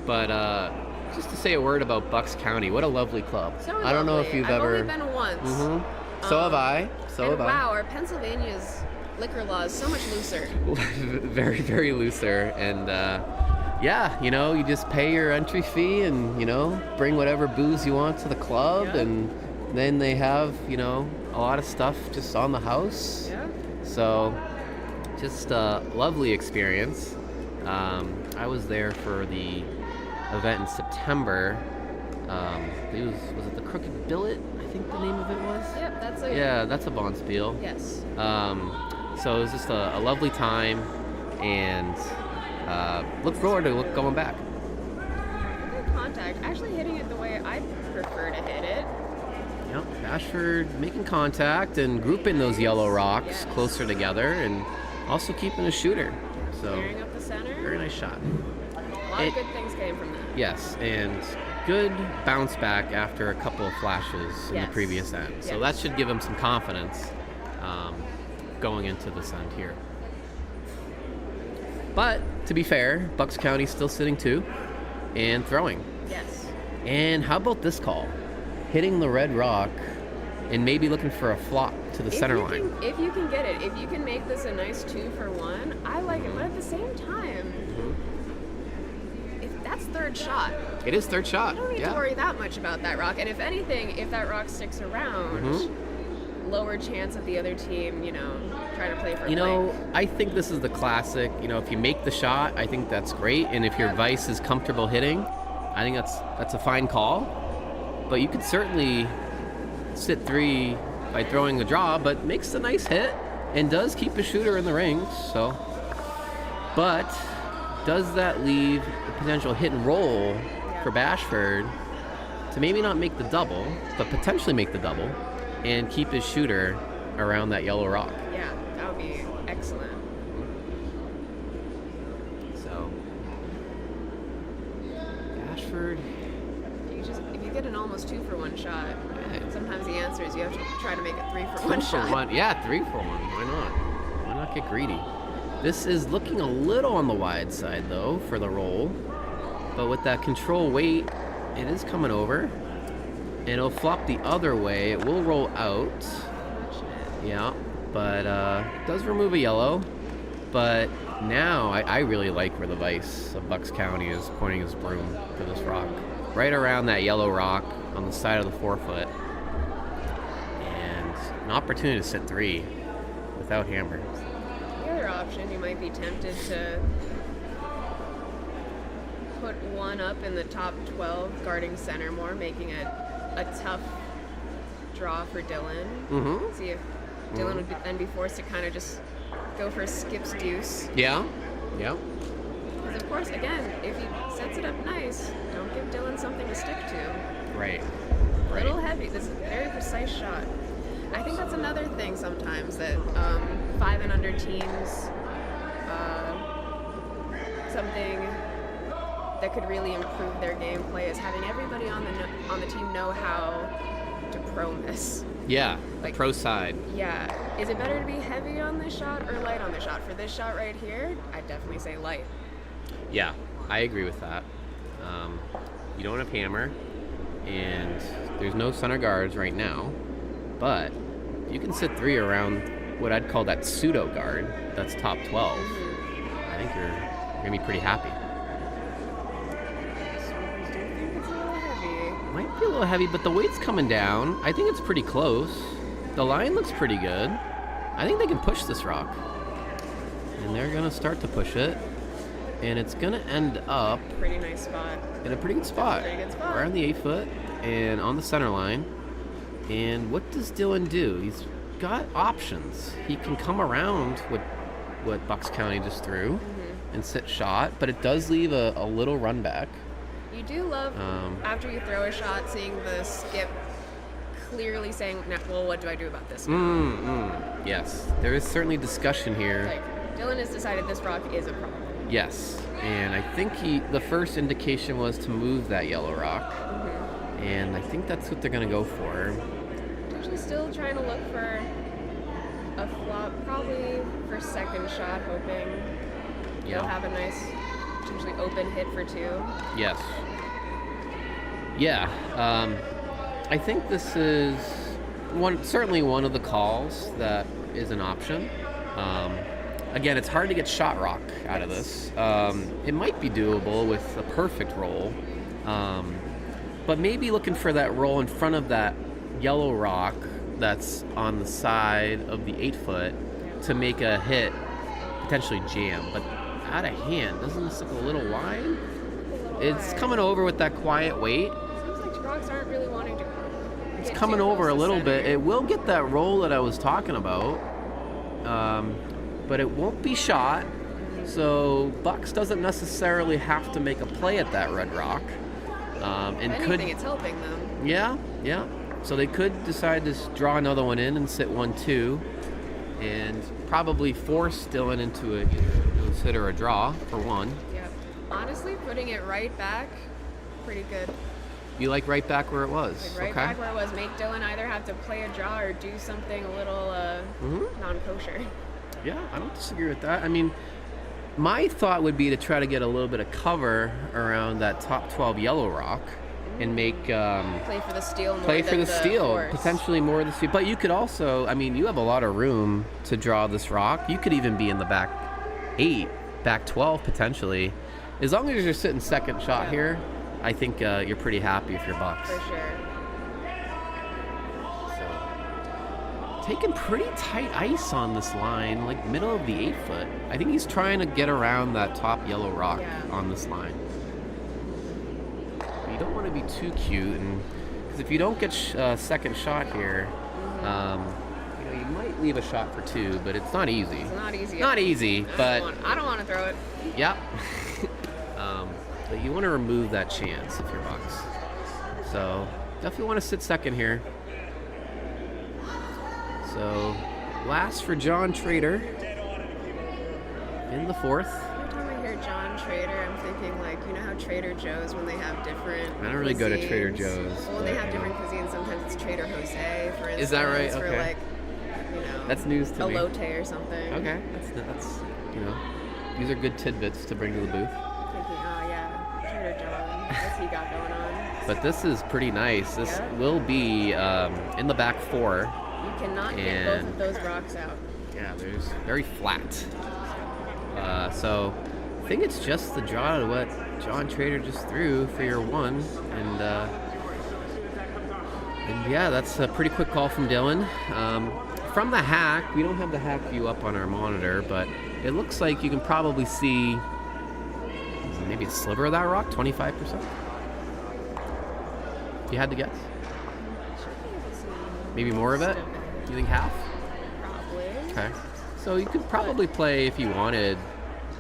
But just to say a word about Bucks County, what a lovely club. So I don't know if you've I've ever... only been once. Mm-hmm. So have I. Wow, our Pennsylvania's liquor law is so much looser. Very, very looser. And yeah, you know, you just pay your entry fee and, you know, bring whatever booze you want to the club. Yep. And then they have, you know, a lot of stuff just on the house. Yeah. So just a lovely experience. I was there for the event in September. Was it the Crooked Billet? I think the name of it was. Yep, that's a Bonspiel. Yes. So it was just a lovely time, and look forward to going back. Good contact. Actually hitting it the way I prefer to hit it. Yep, Bashford making contact and grouping those yellow rocks closer together, and also keeping a shooter. So clearing up the center. Very nice shot. A lot of good things came from that. Yes, and good bounce back after a couple of flashes in the previous end. So that should give him some confidence going into this end here. But to be fair, Bucks County's still sitting 2 and throwing. Yes. And how about this call? Hitting the red rock and maybe looking for a flop to the center line. If you can get it, if you can make this a nice 2-for-1, I like it. But at the same time, if that's third shot. It is third shot. You don't need to worry that much about that rock. And if anything, if that rock sticks around, lower chance of the other team, you know, trying to play for know, I think this is the classic, you know, if you make the shot, I think that's great. And if your vice is comfortable hitting, I think that's a fine call. But you could certainly sit 3 by throwing a draw, but makes a nice hit and does keep a shooter in the ring. So, but does that leave a potential hit and roll for Bashford to maybe not make the double, but potentially make the double and keep his shooter around that yellow rock? Yeah, that would be excellent. So, Bashford. If you get an almost 2-for-1 shot, sometimes the answer is you have to try to make a 3-for-1 shot. Yeah, 3-for-1. Why not? Why not get greedy? This is looking a little on the wide side, though, for the roll. But with that control weight, it is coming over. And it'll flop the other way. It will roll out. Yeah, but it does remove a yellow. But now I really like where the vice of Bucks County is pointing his broom for this rock. Right around that yellow rock on the side of the 4-foot. And an opportunity to sit 3 without hammer. The other option, you might be tempted to put 1 up in the top 12 guarding center more, making it a tough draw for Dylan. See if Dylan would then be forced to kind of just go for a skip's deuce. Yeah. Because of course, again, if he sets it up nice, don't give Dylan something to stick to. Right. A little heavy. This is a very precise shot. I think that's another thing sometimes that 5 and under teams, something that could really improve their gameplay is having everybody on the team know how to pro miss. Yeah, Like, pro side. Yeah. Is it better to be heavy on this shot or light on the shot? For this shot right here, I'd definitely say light. Yeah, I agree with that. You don't have hammer, and there's no center guards right now, but you can sit 3 around what I'd call that pseudo guard. That's top 12. I think you're gonna be pretty happy. I do think it's a little heavy. Might be a little heavy, but the weight's coming down. I think it's pretty close. The line looks pretty good. I think they can push this rock, and they're gonna start to push it, and it's gonna end up Pretty nice spot. in a pretty good spot. Pretty good spot. Right on the 8 foot and on the center line. And what does Dylan do? He's got options. He can come around what Bucks County just threw and sit shot, but it does leave a little run back. You do love, after you throw a shot, seeing the skip clearly saying, well, what do I do about this now? Yes, there is certainly discussion here. Like, Dylan has decided this rock is a problem. Yes, and I think the first indication was to move that yellow rock, and I think that's what they're going to go for. Actually still trying to look for a flop, probably for second shot, hoping he'll have a nice, potentially open hit for 2. Yes. Yeah, I think this is certainly one of the calls that is an option. Again, it's hard to get shot rock out of this. It might be doable with a perfect roll, but maybe looking for that roll in front of that yellow rock that's on the side of the 8 foot to make a hit, potentially jam. But out of hand, doesn't this look a little wide? It's coming over with that quiet weight. Seems like rocks aren't really wanting to. It's coming over a little bit. It will get that roll that I was talking about, but it won't be shot. So Bucks doesn't necessarily have to make a play at that red rock. And if anything, it's helping them. Yeah. So they could decide to draw another one in and sit 1-2, and probably force Dylan into a consider a draw for 1. Yep. Honestly, putting it right back, pretty good. You like right back where it was? Like right back where it was. Make Dylan either have to play a draw or do something a little non-kosher. Yeah, I don't disagree with that. I mean, my thought would be to try to get a little bit of cover around that top 12 yellow rock and make play for the steal more play for than the steal, force. potentially more of the steal. But you could also, I mean, you have a lot of room to draw this rock. You could even be in the back 8, back 12 potentially. As long as you're sitting second shot here, I think you're pretty happy if you're Bucks. For sure. So, taking pretty tight ice on this line, like middle of the 8 foot. I think he's trying to get around that top yellow rock on this line. But you don't want to be too cute, and because if you don't get second shot here, you might leave a shot for 2, but it's not easy. It's not easy. Not easy, but I don't want to throw it. Yep. But you want to remove that chance if you're Bucks. So definitely want to sit second here. So last for John Trader in the 4th. Every time I hear John Trader, I'm thinking like, you know how Trader Joe's when they have different I don't really go to cuisines? Trader Joe's. Well, when they have different cuisines, sometimes it's Trader Jose, for instance. Is that right? For Okay. like, you know, That's news to me. elote or something. Okay. That's these are good tidbits to bring to the booth. Thinking, oh yeah, Trader John, what's he got going on? But this is pretty nice. This will be in the back 4. You cannot get both of those rocks out. Yeah, there's very flat. So I think it's just the draw to what John Trader just threw for your 1. And yeah, that's a pretty quick call from Dylan. From the hack, we don't have the hack view up on our monitor, but it looks like you can probably see maybe a sliver of that rock, 25%. If you had to guess. Maybe more of it? You think half? Probably. Okay. So you could probably play, if you wanted,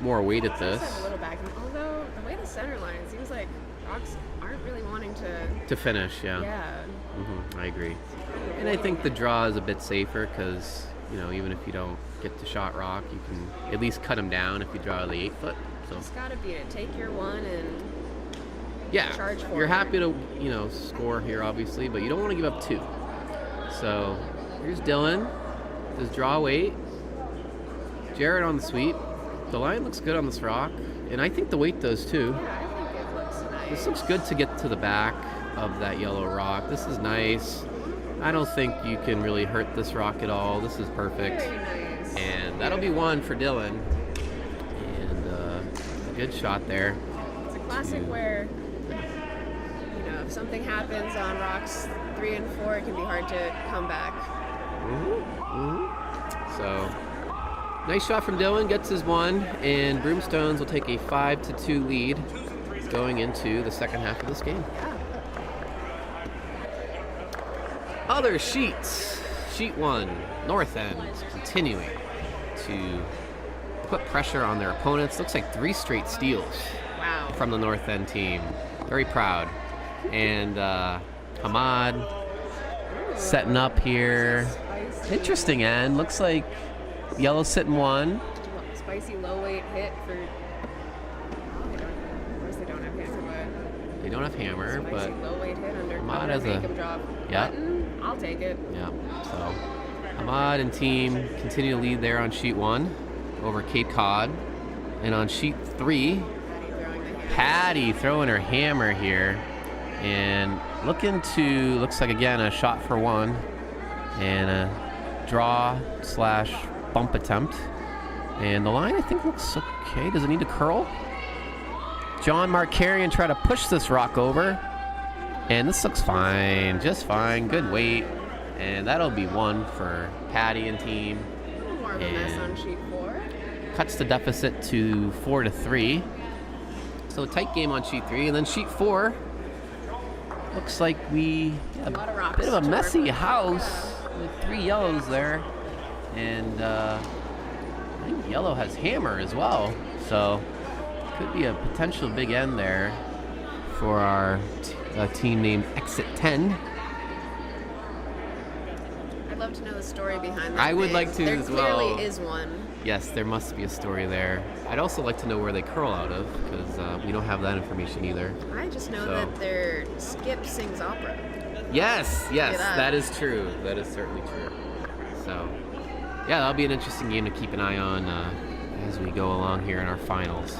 more weight at this. A little back. Although the way the center line, it seems like rocks aren't really wanting to finish, yeah. Yeah. I agree. And I think the draw is a bit safer because, even if you don't get the shot rock, you can at least cut them down if you draw the 8 foot. So It's gotta be to take your 1 and yeah, charge for you're it. happy to, score here obviously, but you don't want to give up 2. So here's Dylan. Does draw weight. Jared on the sweep. The line looks good on this rock, and I think the weight does too. Yeah, I think it looks nice. This looks good to get to the back of that yellow rock. This is nice. I don't think you can really hurt this rock at all. This is perfect. Very nice. And that'll be one for Dylan. And a good shot there. It's a classic where, you know, if something happens on rocks 3 and 4, it can be hard to come back. So, nice shot from Dylan, gets his one, and Broomstones will take a 5-2 lead going into the second half of this game. Yeah. Other sheets. Sheet 1, North End, continuing to put pressure on their opponents. Looks like 3 straight steals Wow. from the North End team. Very proud. And Hamad setting up here. Spicy. Interesting end. Looks like yellow's sitting 1. Spicy low weight hit for. Of course, they don't have hammer, but. They don't have hammer, Spicy but low weight hit under Ahmad cover, has make a- him drop yeah. button. I'll take it. yeah. So Hamad and team continue to lead there on sheet 1 over Cape Cod. And on sheet 3, Patty throwing the hammer. Patty throwing her hammer here. And looks like again a shot for 1 and a draw/bump attempt. And the line I think looks okay. Does it need to curl? John Markarian try to push this rock over. And this looks fine, just fine, good weight. And that'll be 1 for Patty and team. A little more of a mess on sheet 4. Cuts the deficit to 4-3. So a tight game on sheet 3. And then sheet 4, looks like we A lot of rocks bit of a to work messy with. house with 3 yellows there. And I think yellow has hammer as well. So could be a potential big end there for our team named Exit 10. I'd love to know the story behind that. I would name. like to there as well. There clearly is one. Yes, there must be a story there. I'd also like to know where they curl out of, because we don't have that information either. I just know So- that their skip sings opera. Yes, at that. that is true. That is certainly true. So, yeah, that'll be an interesting game to keep an eye on as we go along here in our finals.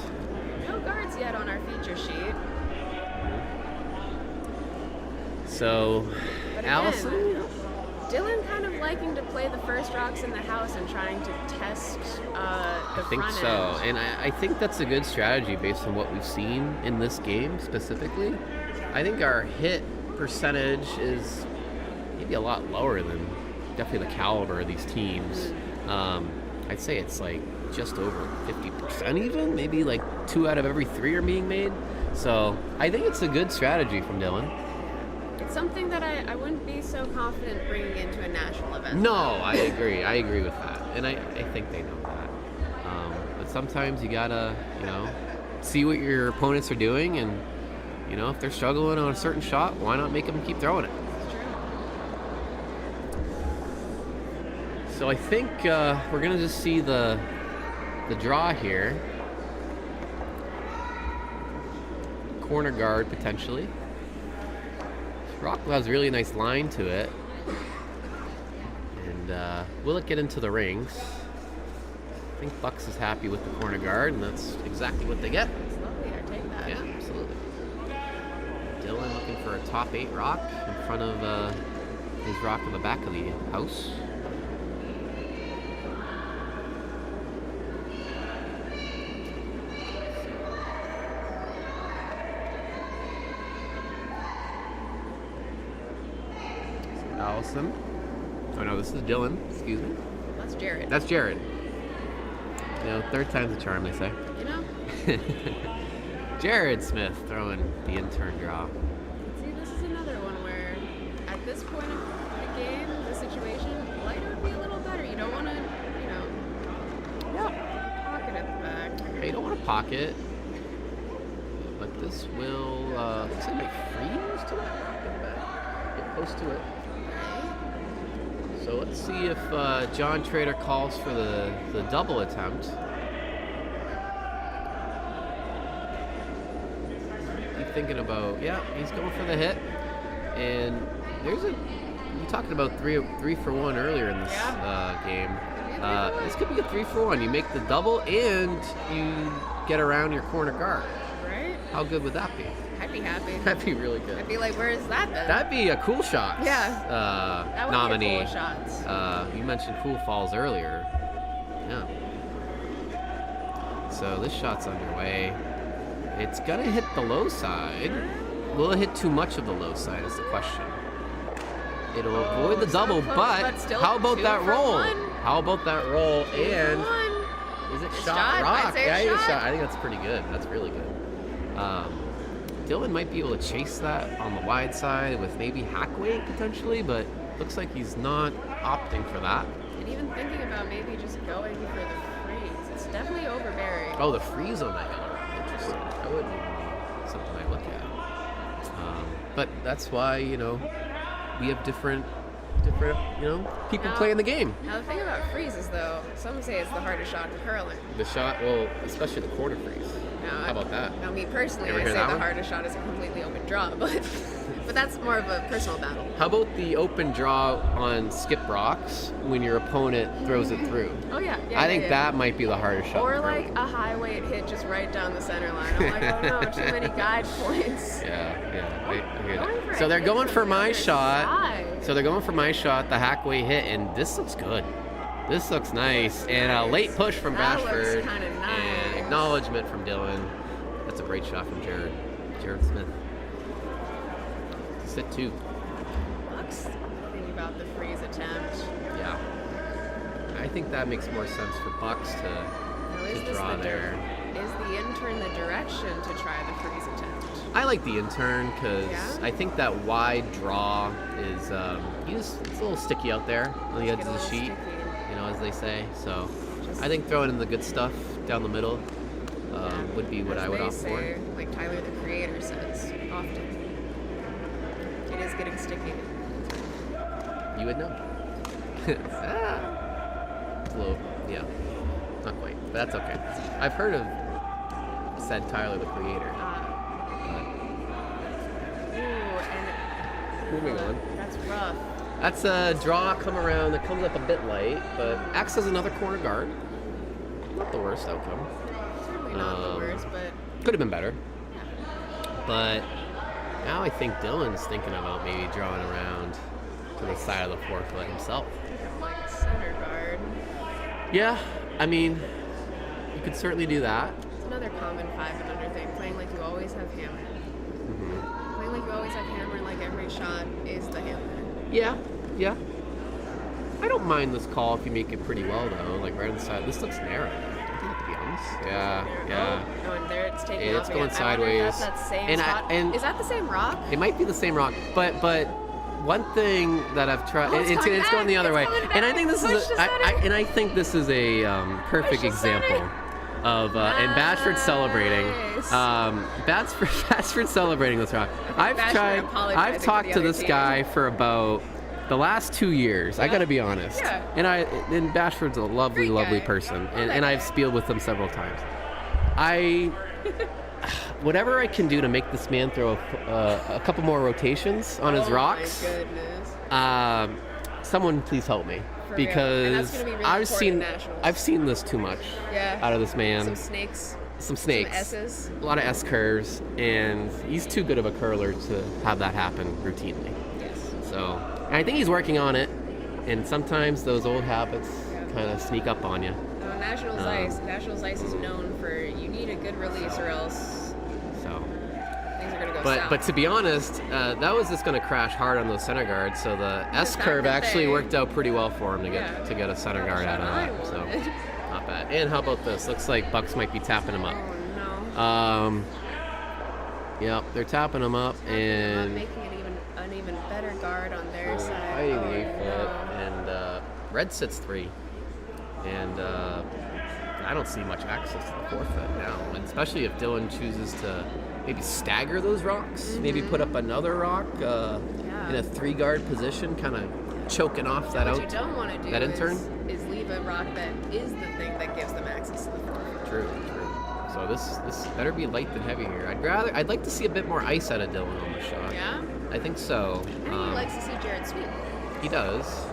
No guards yet on our feature sheet. So, But Allison? again, Dylan kind of liking to play the first rocks in the house and trying to test the I think front so. end. And I think that's a good strategy based on what we've seen in this game specifically. I think our hit percentage is maybe a lot lower than definitely the caliber of these teams. I'd say it's like just over 50% even. Maybe like 2 out of every 3 are being made. So I think it's a good strategy from Dylan. It's something that I wouldn't be so confident bringing into a national event. No, I agree. I agree with that. And I think they know that. But sometimes you gotta, see what your opponents are doing. And, if they're struggling on a certain shot, why not make them keep throwing it? It's true. So I think we're going to just see the draw here. Corner guard, potentially. Rock has a really nice line to it. And will it get into the rings? I think Bucks is happy with the corner guard, and that's exactly what they get. It's lovely. I take that. Yeah, absolutely. Dylan looking for a top 8 rock in front of his rock on the back of the house. Allison. Oh no, this is Dylan. Excuse me. That's Jared. That's Jared. Third time's a charm, they say. You know? Jared Smith throwing the intern draw. See, this is another one where, at this point of the game, the situation, light would be a little better. You don't want to, pocket at the back. Okay, you don't want to pocket, but this will, looks like make freeze to that rock in the back. Get close to it. So let's see if John Trader calls for the double attempt. Keep thinking about, he's going for the hit. And there's a you talking about three for one earlier in this game. This could be a 3-for-1. You make the double and you get around your corner guard. Right? How good would that be? I'd be happy. That'd be really good. I'd be like, where is that then? That'd be a Cool Shots that would nominee. be a Cool Shots. You mentioned Cool Falls earlier. Yeah. So this shot's underway. It's gonna hit the low side. Will it hit too much of the low side is the question. It'll avoid the double, close, but still how about 2 that for roll? 1. How about that roll? And is it shot rock? I'd say Yeah, it's it's shot. shot. I think that's pretty good. That's really good. Dylan might be able to chase that on the wide side with maybe hack weight potentially, but looks like he's not opting for that. And even thinking about maybe just going for the freeze. It's definitely overbearing. Oh, the freeze on that hill. Interesting. That wouldn't even be something I look at. But that's why, we have different people playing the game. Now the thing about freezes, though, some say it's the hardest shot in curling. The shot, well, especially the corner freeze. How about that? Now, me personally, You ever I hear say that the one? hardest shot is a completely open draw, but that's more of a personal battle. How about the open draw on skip rocks when your opponent throws it through? Oh yeah, I think that might be the hardest shot. Or in like curling. a high weight hit just right down the center line. I'm like, oh no, too many guide points. Yeah. I hear Going that. for So a they're hit going from for the my other shot. side. So they're going for my shot, the hackway hit, and this looks good. This looks nice. And a late push from That looks Bashford. kinda nice. And acknowledgement from Dylan. That's a great shot from Jared Smith. Sit 2. Bucks thinking about the freeze attempt. Yeah. I think that makes more sense for Bucks Now, is to this draw the there. Is the intern the direction to try the freeze attempt? I like the intern because Yeah? I think that wide draw is it's a little sticky out there on the edge Get of a the little sheet, sticky. as they say. So Just- I think throwing in the good stuff down the middle would be what As I would they opt for. say, like Tyler the Creator says often, it is getting sticky. You would know. It's a little, yeah, not quite, but that's okay. I've heard of said Tyler the Creator. And Moving on. that's rough. That's a draw come around that comes up a bit light, but acts as another corner guard. Not the worst outcome. Certainly not the worst, but Could have been better. But now I think Dylan's thinking about maybe drawing around to the side of the forefoot himself. like a center guard. Yeah, I mean, you could certainly do that. It's another common 5 and under thing. Playing like you always have hammer. Mm-hmm. Playing like you always have hammer, like every shot is the hammer. Yeah. I don't mind this call if you make it pretty well, though. Like right on the side. This looks narrow, to be honest. Yeah. Oh, and there it's taking And off it's going again. I wonder if sideways. that's that same And spot. Is that the same rock? It might be the same rock, but one thing that I've tried, Oh, it's coming going the back. other way, It's coming and I back. think this Push is the a perfect Push the example center. of and Bashford celebrating. Nice. Bashford celebrating this rock. I've Bashford apologizing I've to talked the to other this team. guy for about the last 2 years. I got to be honest. Yeah. And Bashford's a lovely, Great lovely guy. person, Love and that I've guy. spieled with him several times. Whatever I can do to make this man throw a couple more rotations on his rocks, Oh my goodness. someone please help me, For real. And that's because gonna be really I've important seen in nationals. I've seen this too much Yeah. out of this man. Some snakes. Some snakes, Some S's. a lot of S curves, and he's too good of a curler to have that happen routinely. Yes. So, and I think he's working on it, and sometimes those old habits kind of sneak up on you. Nationals Ice. Nationals Ice is known for you need a good release or else So. things are gonna go But south. to be honest, that was just going to crash hard on those center guards. So the S fact curve that actually they- worked out pretty well for him to Yeah. get a center guard out of I that. So wanted. not bad. And how about this? Looks like Bucks might be tapping him up. Oh no. Yep, they're tapping him up, Not and making an even better guard on their side. hiding Oh, the 8-foot, no. and red sits 3, and I don't see much access to the 4-foot now, and especially if Dylan chooses to maybe stagger those rocks, maybe put up another rock in a 3-guard position, kind of choking off that What out. you don't want to do that intern? is leave a rock that is the thing that gives them access to the forefoot. True. So this better be light than heavy here. I'd like to see a bit more ice out of Dylan on the shot. Yeah? I think so. I think he likes to see Jared sweep. He does.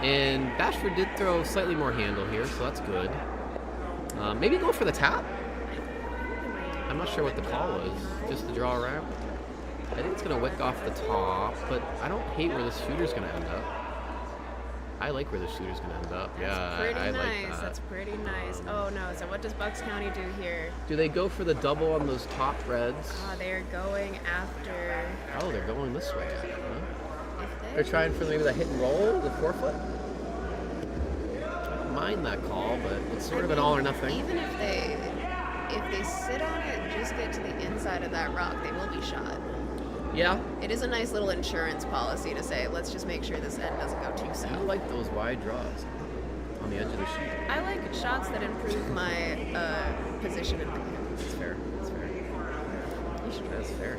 And Bashford did throw slightly more handle here, so that's good. Maybe go for the tap? I'm not sure what the call was. Just the draw around? I think it's going to wick off the top, but I don't hate where the shooter's going to end up. I like where the shooter's going to end up. That's pretty I nice. like that. That's pretty nice. Oh no, so what does Bucks County do here? Do they go for the double on those top reds? They're going after... Oh, they're going this way, huh? If They're trying for maybe the hit and roll, the forefoot? I don't mind that call, but it's sort of an all or nothing. Even if they sit on it and just get to the inside of that rock, they will be shot. Yeah. It is a nice little insurance policy to say, let's just make sure this end doesn't go too I south. like those wide draws on the edge of the sheet. I like shots that improve my position in the game. That's fair. That's fair. You should try That's it. fair.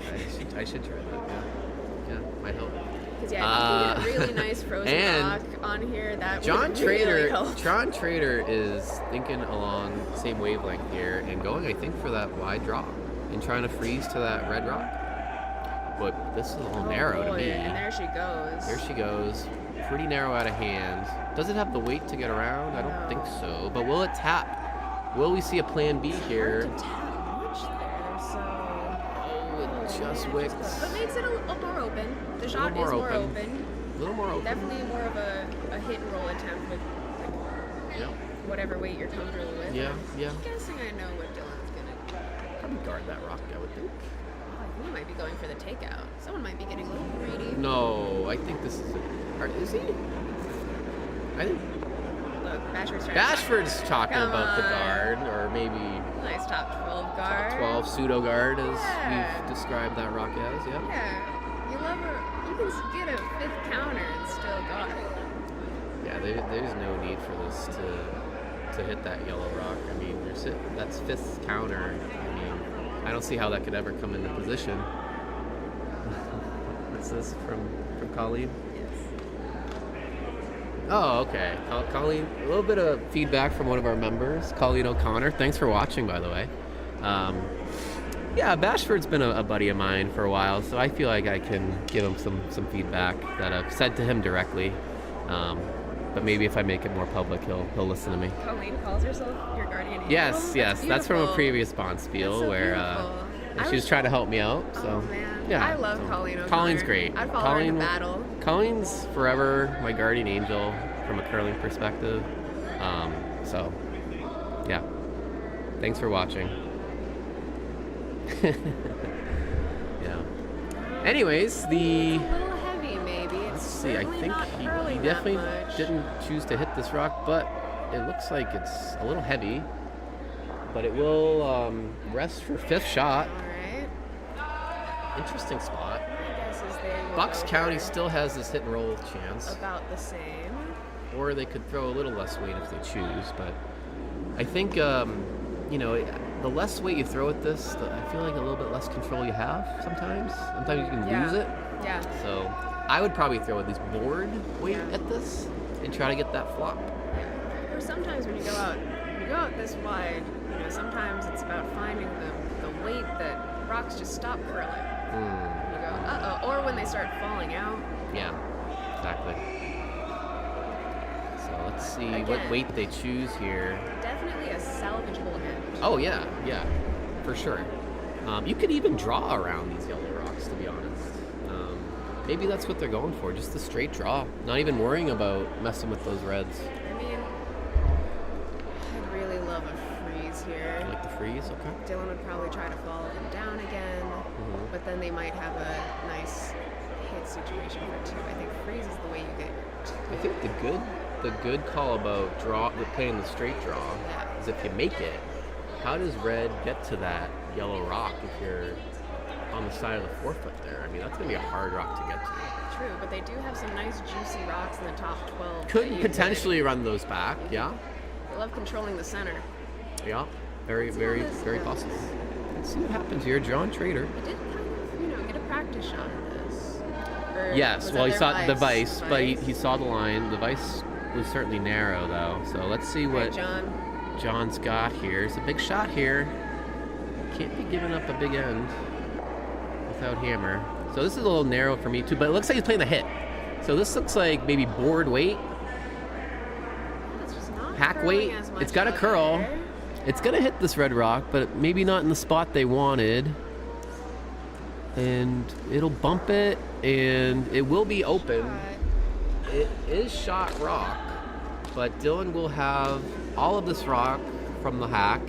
I should try that. Yeah, might help. Because if you get a really nice frozen rock on here, that would really help. John Trader is thinking along the same wavelength here and going, I think, for that wide draw and trying to freeze to that red rock. But this is a little narrow to me. And there she goes. There she goes. Pretty narrow out of hand. Does it have the weight to get around? I don't think so. But will it tap? Will we see a plan B here? Hard to tap much there, so... Oh, it just wicks. But makes it a little more open. The shot is more open. A little more open. Definitely more of a hit and roll attempt with whatever weight you're comfortable with. Yeah. I'm guessing I know what Dylan's gonna do. Probably guard that rock, I would think. He might be going for the takeout. Someone might be getting a little greedy. No, I think this is is he? I think Look, Bashford's talking Come about the on. guard, or maybe Nice top 12 guard. top 12 pseudo guard, as Yeah. we've described that rock as. Yeah. Yeah, you love her. You can get a fifth counter and still guard. Yeah, there's no need for this to hit that yellow rock. I mean, that's fifth counter. I mean, I don't see how that could ever come into position. What's this from Colleen? Oh, okay. Colleen, a little bit of feedback from one of our members, Colleen O'Connor. Thanks for watching, by the way. Yeah, Bashford's been a buddy of mine for a while, so I feel like I can give him some feedback that I've said to him directly. But maybe if I make it more public, he'll listen to me. Colleen calls herself your guardian angel? Yes, that's from a previous bond That's spiel so where she was trying to help me out. So oh man, yeah, I love Colleen O'Connor. Colleen's great. I'd follow her in a battle. Colleen's forever my guardian angel from a curling perspective. So yeah, thanks for watching. Yeah. Anyways, It's a little heavy, maybe. let's see. I think he definitely didn't choose to hit this rock, but it looks like it's a little heavy. But it will rest for fifth shot. All right. Interesting spot. My guess is they will Bucks go County for still has this hit and roll chance, about the same. or they could throw a little less weight if they choose. But I think the less weight you throw at this, I feel like a little bit less control you have sometimes. Sometimes you can lose it. Yeah. So I would probably throw at least board weight at this and try to get that flop. Or sometimes when you go out this wide, sometimes it's about finding the weight that rocks just stop curling. You go, uh-oh. Or when they start falling out. Yeah, exactly. So let's see what Again. weight they choose here. Definitely a salvageable end. Oh yeah, for sure. You could even draw around these yellow rocks, to be honest. Maybe that's what they're going for, just a straight draw. Not even worrying about messing with those reds. I mean, I'd really love a freeze here. You like the freeze? Okay. Dylan would probably try to follow them down again, but then they might have a nice hit situation for two. I think freeze is the way you get two. I think the good call about playing the straight draw is if you make it, how does red get to that yellow rock if you're on the side of the forefoot there? I mean, that's going to be a hard rock to get to. True, but they do have some nice juicy rocks in the top 12. Could potentially run those back, yeah. They love controlling the center. Yeah, very possible. Let's see what happens here. John Trader. He did kind of, get a practice shot at this. Yes, well, he saw the vice, but he saw the line. The vice was certainly narrow, though. So let's see what John's got here. It's a big shot here. Can't be giving up a big end without hammer. So this is a little narrow for me, too, but it looks like he's playing the hit. So this looks like maybe board weight, It's just not hack curling weight. as much It's got a out curl. there. It's going to hit this red rock, but maybe not in the spot they wanted. And it'll bump it, and it will be open. But It is shot rock, but Dylan will have all of this rock from the hack,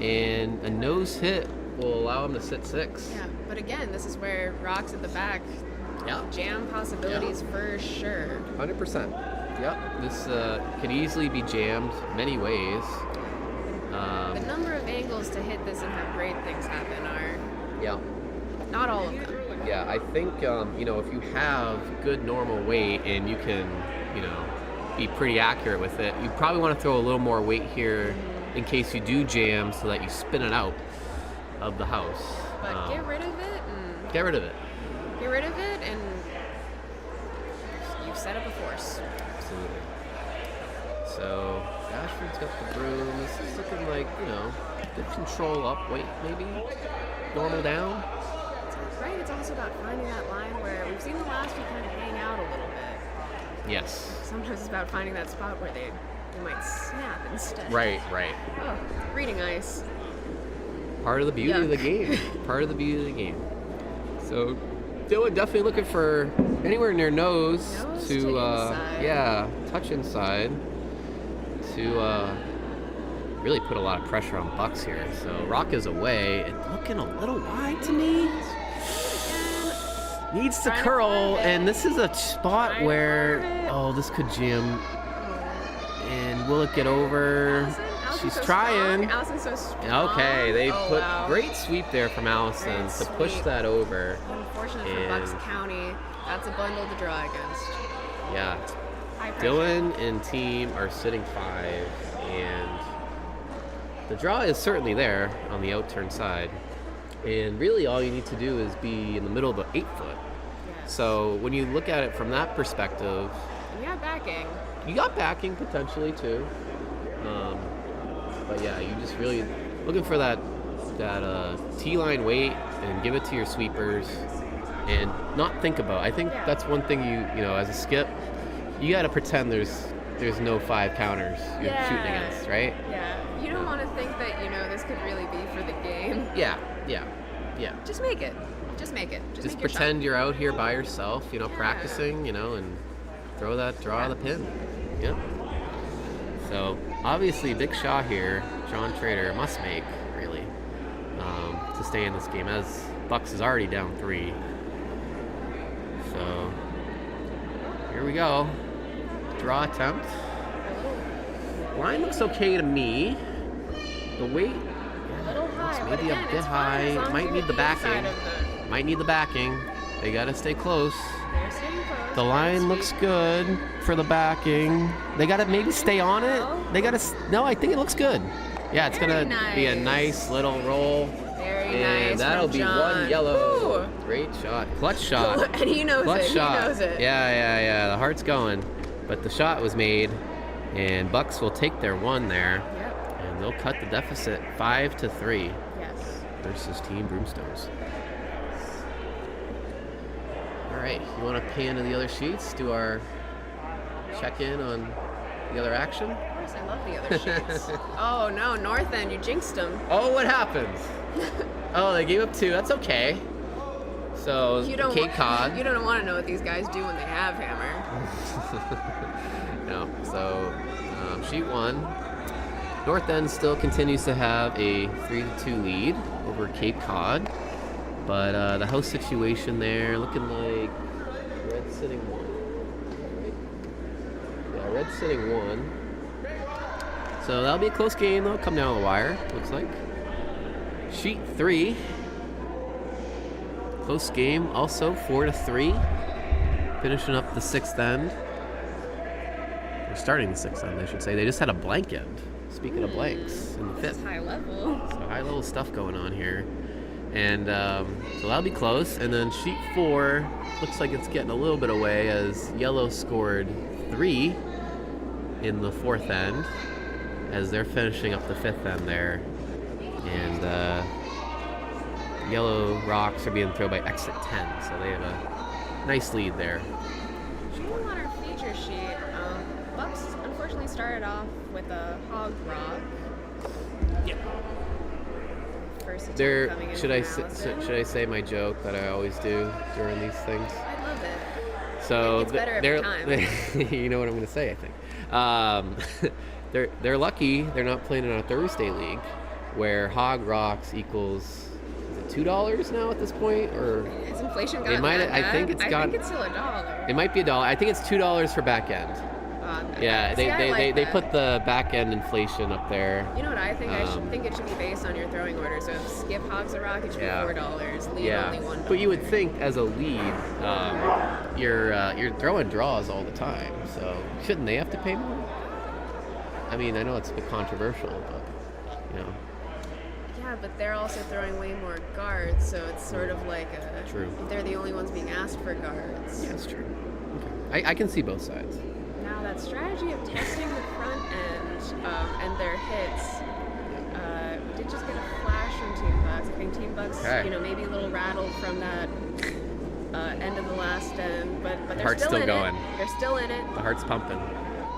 and a nose hit will allow him to sit 6. yeah, but again, this is where rocks at the back, Yeah. jam possibilities for sure. 100%. Yep. This could easily be jammed many ways. The number of angles to hit this and have great things happen are Yeah. not all of them. Yeah, I think, if you have good normal weight and you can, be pretty accurate with it, you probably want to throw a little more weight here in case you do jam so that you spin it out of the house. But get rid of it and Get rid of it. you've set up a force. Absolutely. So, Ashford's got the broom. This is looking like, good control up weight maybe. Normal down. Right, it's also about finding that line where we've seen the last few kind of hang out a little bit. Yes. Sometimes it's about finding that spot where they might snap instead. Right. Oh, reading ice. Part of the beauty of the game. Part of the beauty of the game. So, Dylan definitely looking for anywhere near nose to inside. touch inside to really put a lot of pressure on Bucks here. So rock is away. It's looking a little wide to me. Needs to Trying to curl, carve it. and this is a spot Trying to where carve it. this could jam. And will it get over? Allison's She's so trying. strong. Allison's so strong. Okay, they Oh, put wow. great sweep there from Allison Great to push sweep. that over. Unfortunate for And- Bucks County. That's a bundle to draw against. Yeah, High pressure. Dylan and team are sitting 5, and the draw is certainly there on the outturn side. And really, all you need to do is be in the middle of the 8-foot. Yes. So when you look at it from that perspective, And you have backing. you got backing potentially too. But yeah, you just really looking for that T-line weight and give it to your sweepers and not think about. I think Yeah. that's one thing as a skip, you got to pretend there's no 5 counters you're shooting against, right? Yeah. You don't want to think that, this could really be for the game. Yeah. Just make it. Just make it. Just make your pretend you're out here by yourself, practicing, and throw that draw the pin. Yep. So obviously, big shot here. John Trader must make really to stay in this game, as Bucks is already down 3. So here we go. Draw attempt. Line looks okay to me. The weight, shot. A little high. it's but maybe again, a bit it's fine as high. long Might as need you're the backing. inside of Might need the backing. They gotta stay close. They're staying close. The line looks good for the backing. They gotta maybe stay on it. They gotta. No, I think it looks good. Yeah, it's Very gonna be a nice little roll. Very And nice. that'll from be John. one yellow. Ooh. Great shot. Clutch shot. And he knows Clutch it. shot. He knows it. Yeah. The heart's going. But the shot was made, and Bucks will take their 1 there, Yep. and they'll cut the deficit 5-3 Yes. versus Team Broomstones. All right, you want to pan to the other sheets? Do our check-in on the other action? Of course, I love the other sheets. Oh no, North End, you jinxed them. Oh, what happens? Oh, they gave up 2. That's okay. So, Cape Cod. You don't want to know what these guys do when they have hammer. No. So, sheet 1. North End still continues to have a 3-2 lead over Cape Cod. But the house situation there looking like red sitting 1. Right? Yeah, red sitting 1. So that'll be a close game. They'll come down the wire, looks like. Sheet 3. Close game, also 4-3. Finishing up the 6th end. Or starting the 6th end, I should say. They just had a blank end. Speaking of blanks, in the This is 5th. high level. So high level stuff going on here. And so that'll be close. And then sheet 4 looks like it's getting a little bit away as yellow scored 3 in the 4th end as they're finishing up the 5th end there. And yellow rocks are being thrown by exit 10, so they have a nice lead there. Jewel on our feature sheet, Bucks unfortunately started off with a hog rock. Yeah. First attempt There, coming in should from I Allison. should I say my joke that I always do during these things? I love it. So It gets better every time. you know what I'm going to say, I think. They're lucky they're not playing in a Thursday league, where Hog Rocks equals, is it $2 now at this point, or Has inflation It gotten might- that I bad? think it's I gone- think it's still $1. it might be $1. I think it's $2 for back end. Yeah, see, I like they that. put the back end inflation up there. You know what I think? I should think it should be based on your throwing order. So if skip hogs a rock, it should Yeah. be $4. Lead Yeah, only $1. but you would think as a lead, you're throwing draws all the time, so shouldn't they have to pay more? I mean, I know it's a bit controversial, but you know, Yeah, but they're also throwing way more guards, so it's sort of like True. they're the only ones being asked for guards. yeah, it's true. Okay. I can see both sides. Now that strategy of testing the front end and their hits, we did just get a flash from Team Bucks. I think Team Bucks, Okay. maybe a little rattled from that end of the last end, but they're Heart's still still in going. it. They're still in it. The heart's pumping.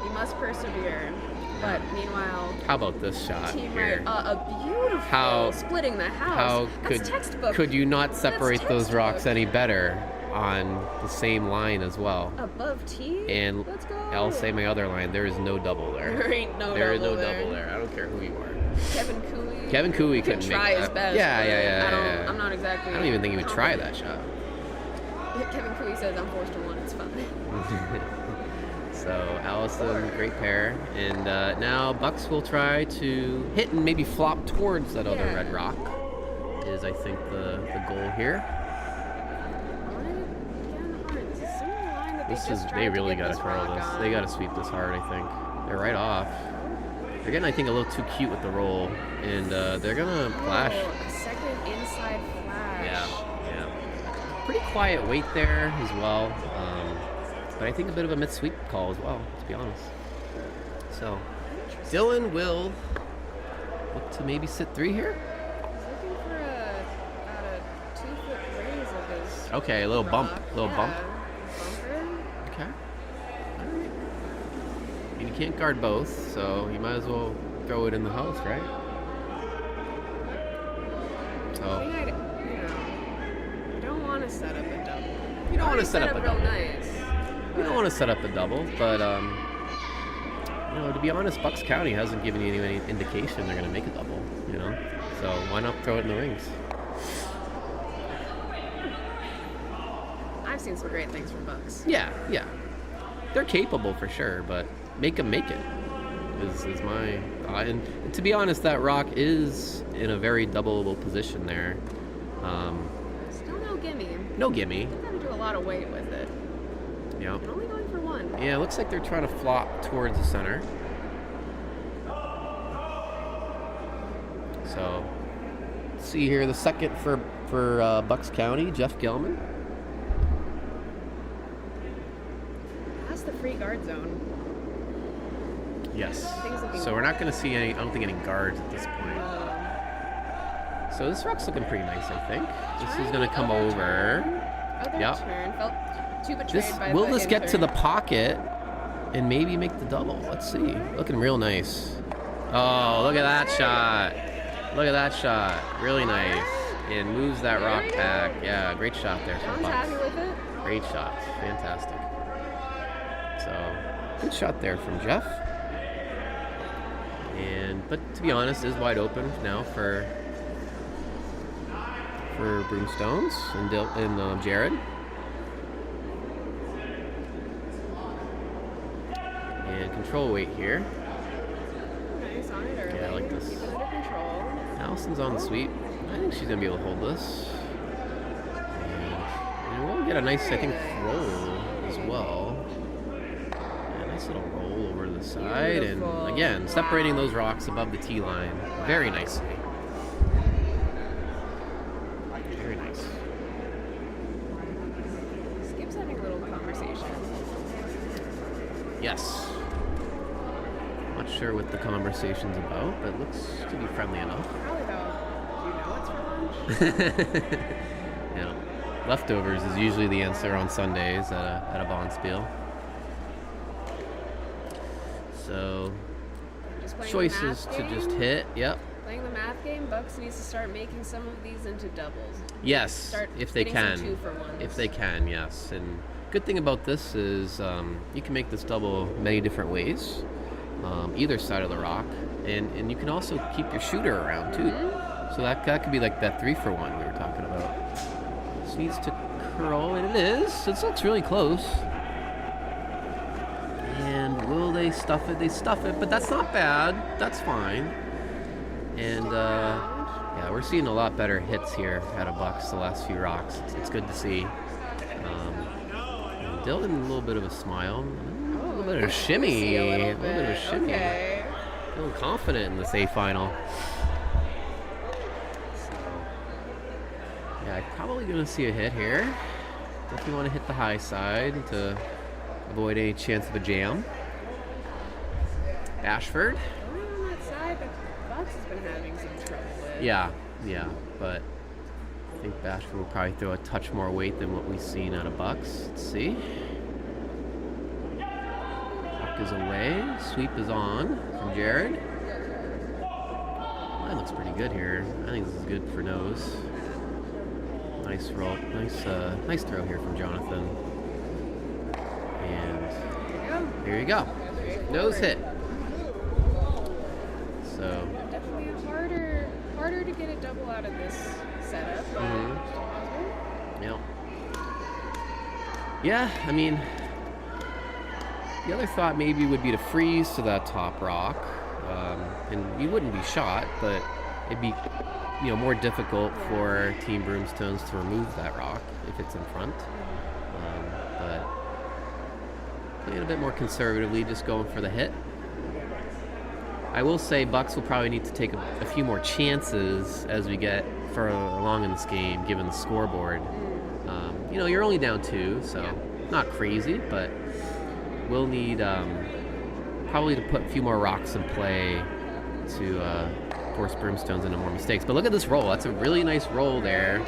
We must persevere. But meanwhile, How about this shot Team here? Right, a beautiful How- splitting the house. How That's textbook. could you not separate those textbook. rocks any better on the same line as well? Above T? And Let's go. I'll say my other line. There is no double there. There ain't no There is double no there. double there. I don't care who you are. Kevin Cooley. Kevin Cooley could couldn't try make his that. best. Yeah, but yeah. I'm not exactly. I don't even think he would try that shot. Kevin Cooley says I'm forced to one. It's fine. So Allison, great pair, and now Bucks will try to hit and maybe flop towards that other Yeah. red rock. Is I think the goal here. This is similar line that They really got got to curl this. They got to sweep this hard. I think they're right off. They're getting, I think, a little too cute with the roll, and they're gonna flash. A second inside flash. Yeah. Pretty quiet weight there as well. But I think a bit of a mid-sweep call as well, to be honest. So, Dylan will look to maybe sit 3 here. He's looking for about a 2-foot raise of his. Okay, a little bump, rock. little Yeah, bump. Bumper. Okay. All right. And you can't guard both, so you might as well throw it in the house, right? I So, think I don't want to set up a double. you don't want to set up a real double. nice. You don't want to set up a double, but to be honest, Bucks County hasn't given you any indication they're going to make a double. So why not throw it in the rings? I've seen some great things from Bucks. Yeah, they're capable for sure, but make them make it is my thought. And to be honest, that rock is in a very doubleable position there. Still no gimme. No gimme. You gotta do a lot of weight with it. Yeah. And only going for one. Yeah, it looks like they're trying to flop towards the center. So, let's see here, the second for Bucks County, Jeff Gelman. That's the free guard zone. Yes. Things looking So we're not going to see any, I don't think, any guards at this point. So this rock's looking pretty nice, I think. This is going to come over. Other Yep. turn. Felt too betrayed by Will the this get to the intern. pocket and maybe make the double? Let's see. Looking real nice. Oh, look at that shot. Look at that shot. Really nice. And moves that rock back. Yeah, great shot there from John's Bucks. happy with it. Great shot. Fantastic. So, good shot there from Jeff. But to be honest, it is wide open now for Broomstones and Jared. And control weight here. Nice on it early. Yeah, I like this. Keep it under control. Allison's on the sweep. I think she's gonna be able to hold this. And we'll get a nice, I think, roll as well. Yeah, nice little roll over to the side, Beautiful. and again, separating those rocks above the tee line very nicely. Very nice. Skip's having a little conversation. Yes. Not sure what the conversation's about, but looks to be friendly enough. Probably though. Do you know what's for lunch? Yeah. Leftovers is usually the answer on Sundays at a Bonspiel. So Just playing choices the math to game. just hit. Yep. Playing the math game, Bucks needs to start making some of these into doubles. Yes, Start if they getting can. some 2-for-1s. If they can, yes. And good thing about this is you can make this double many different ways, either side of the rock, and you can also keep your shooter around too. Mm-hmm. So that could be like that 3-for-1 we were talking about. This needs to curl, and it is. It looks really close. And will they stuff it? They stuff it, but that's not bad. That's fine. And yeah, we're seeing a lot better hits here out of Bucks the last few rocks. It's good to see. And Dylan, a little bit of a smile, a little bit of a shimmy, a little bit of a shimmy. Okay. Feeling confident in this A final. So, yeah, I'm probably gonna see a hit here. Definitely want to hit the high side to avoid any chance of a jam. Ashford. Going on that side, but Bucks has been having some trouble with. Yeah, but I think Bashford will probably throw a touch more weight than what we've seen out of Bucks. Let's see. Puck is away. Sweep is on from Jared. Line looks pretty good here. I think this is good for nose. Nice roll. Nice throw here from Jonathan. And here you go. Nose hit. So. Definitely harder to get a double out of this setup. But Yep. Yeah, I mean, the other thought maybe would be to freeze to that top rock, and you wouldn't be shot, but it'd be, more difficult for Team Broomstones to remove that rock if it's in front. But playing a bit more conservatively, just going for the hit. I will say Bucks will probably need to take a few more chances as we get further along in this game, given the scoreboard. You're only down 2, so not crazy, but we'll need probably to put a few more rocks in play to force Broomstones into more mistakes. But look at this roll. That's a really nice roll there.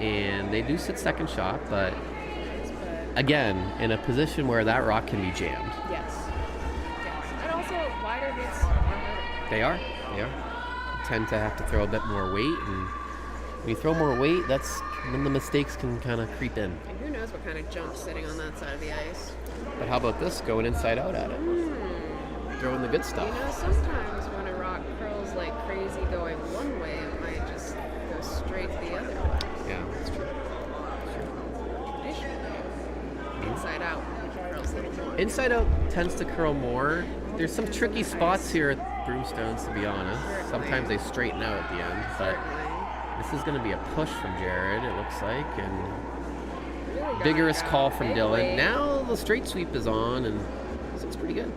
And they do sit second shot, but again, in a position where that rock can be jammed. Yes. And also, wider hits are harder. They are. Tend to have to throw a bit more weight, and when you throw more weight, then the mistakes can kind of creep in. And who knows what kind of jump's sitting on that side of the ice. But how about this, going inside out at it? Throwing the good stuff. Sometimes when a rock curls like crazy going one way, it might just go straight the other way. Yeah, that's true. Traditionally, inside out curls a little more. Inside out tends to curl more. There's some tricky spots here at Broomstones, to be honest. Sometimes they straighten out at the end, but this is going to be a push from Jared, it looks like, and Really vigorous call from big Dylan. weight. Now the straight sweep is on, and this looks pretty good.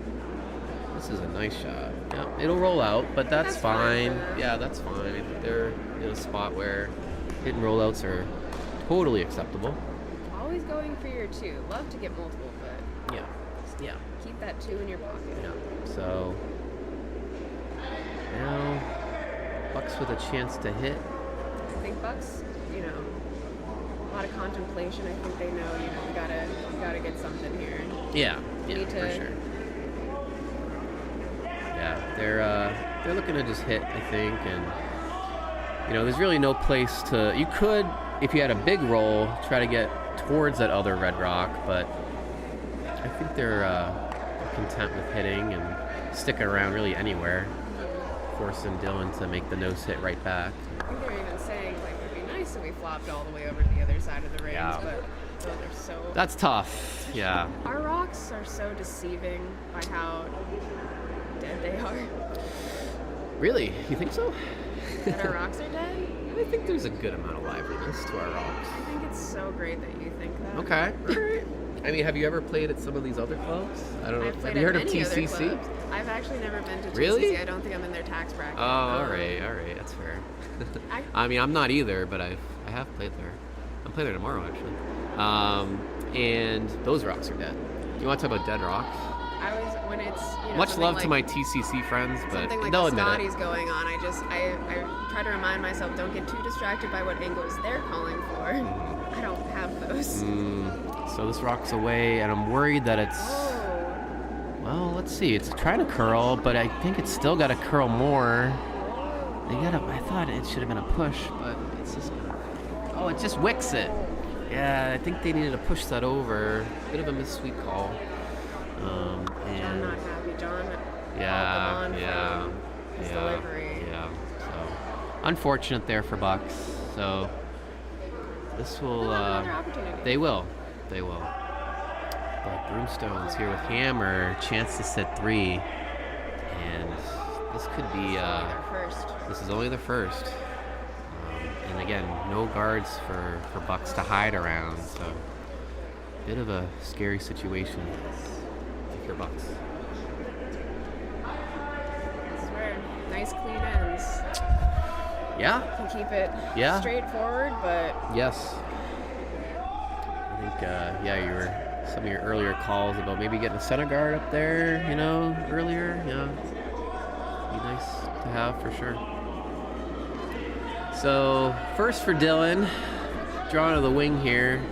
This is a nice shot. Yeah, it'll roll out, but that's fine. Yeah, that's fine. I think they're in a spot where hit and rollouts are totally acceptable. Always going for your 2. Love to get multiple, but Yeah. keep that 2 in your pocket. So now Bucks with a chance to hit. I think Bucks, a lot of contemplation. I think they know, you gotta get something here. Yeah, Need for to- sure. Yeah, they're looking to just hit, I think, and there's really no place to. You could, if you had a big roll, try to get towards that other red rock, but I think they're content with hitting and sticking around really anywhere, forcing Dylan to make the nose hit right back. I think they're even saying it'd be nice if we flopped all the way over to the other side of the rings, Yeah. but they're so. That's tough. Yeah. Our rocks are so deceiving by how dead they are. Really? You think so? That our rocks are dead? I think there's a good amount of liveliness to our rocks. I think it's so great that you think that. Okay. Alright. I mean, have you ever played at some of these other clubs? I don't know. I've played Have you heard at of many other TCC? clubs. I've actually never been to TCC. Really? I don't think I'm in their tax bracket. Oh, all right, that's fair. I mean, I'm not either, but I have played there. I'm playing there tomorrow, actually. And those rocks are dead. You want to talk about dead rocks? When it's Much something love like, to my TCC friends, but something like they'll the admit Scotty's it. going on. I try to remind myself, don't get too distracted by what angles they're calling for. I don't have those. So this rock's away, and I'm worried that it's. Oh, Oh, let's see. It's trying to curl, but I think it's still got to curl more. I thought it should have been a push, but it's just... Oh, it just wicks it. Yeah, I think they needed to push that over. Bit of a missed sweep call. John not happy. John Yeah. his delivery. Yeah. So, unfortunate there for Bucks. So, this will... Another opportunity. They will. But Broomstone's here with hammer, chance to set 3, and this could be... Their first. This is only the first. And again, no guards for Bucks to hide around, so bit of a scary situation if you're Bucks. This is where nice clean ends. Yeah. Can keep it straightforward, but Yes. I think you were some of your earlier calls about maybe getting a center guard up there, earlier. Yeah. Be nice to have for sure. So, first for Dylan, drawn to the wing here.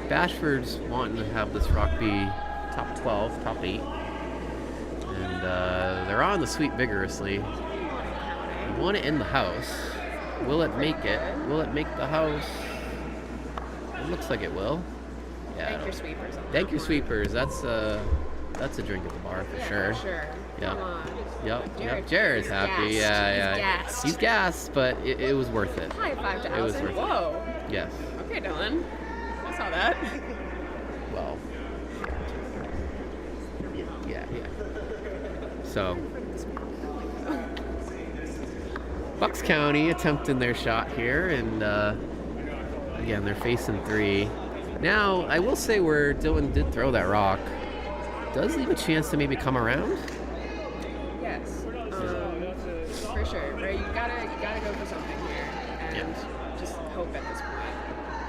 Bashford's wanting to have this rock be top 12, top 8. And they're on the sweep vigorously. You want it in the house. Will it make it? Will it make the house? It looks like it will. Yeah. thank your sweepers. Thank your sweepers. That's a drink at the bar for sure. For sure. Yeah. Come on. Yep. Jared's happy. Gassed. Yeah. He's gassed. He's gassed, but it was worth it. High five to It was Allison. worth it. Whoa. Yes. Okay, Dylan. I saw that. Well. Yeah. So, Bucks County attempting their shot here, and again, they're facing 3. Now, I will say where Dylan did throw that rock, does leave a chance to maybe come around. Yes. For sure. Right? You gotta go for something here and just hope at this point.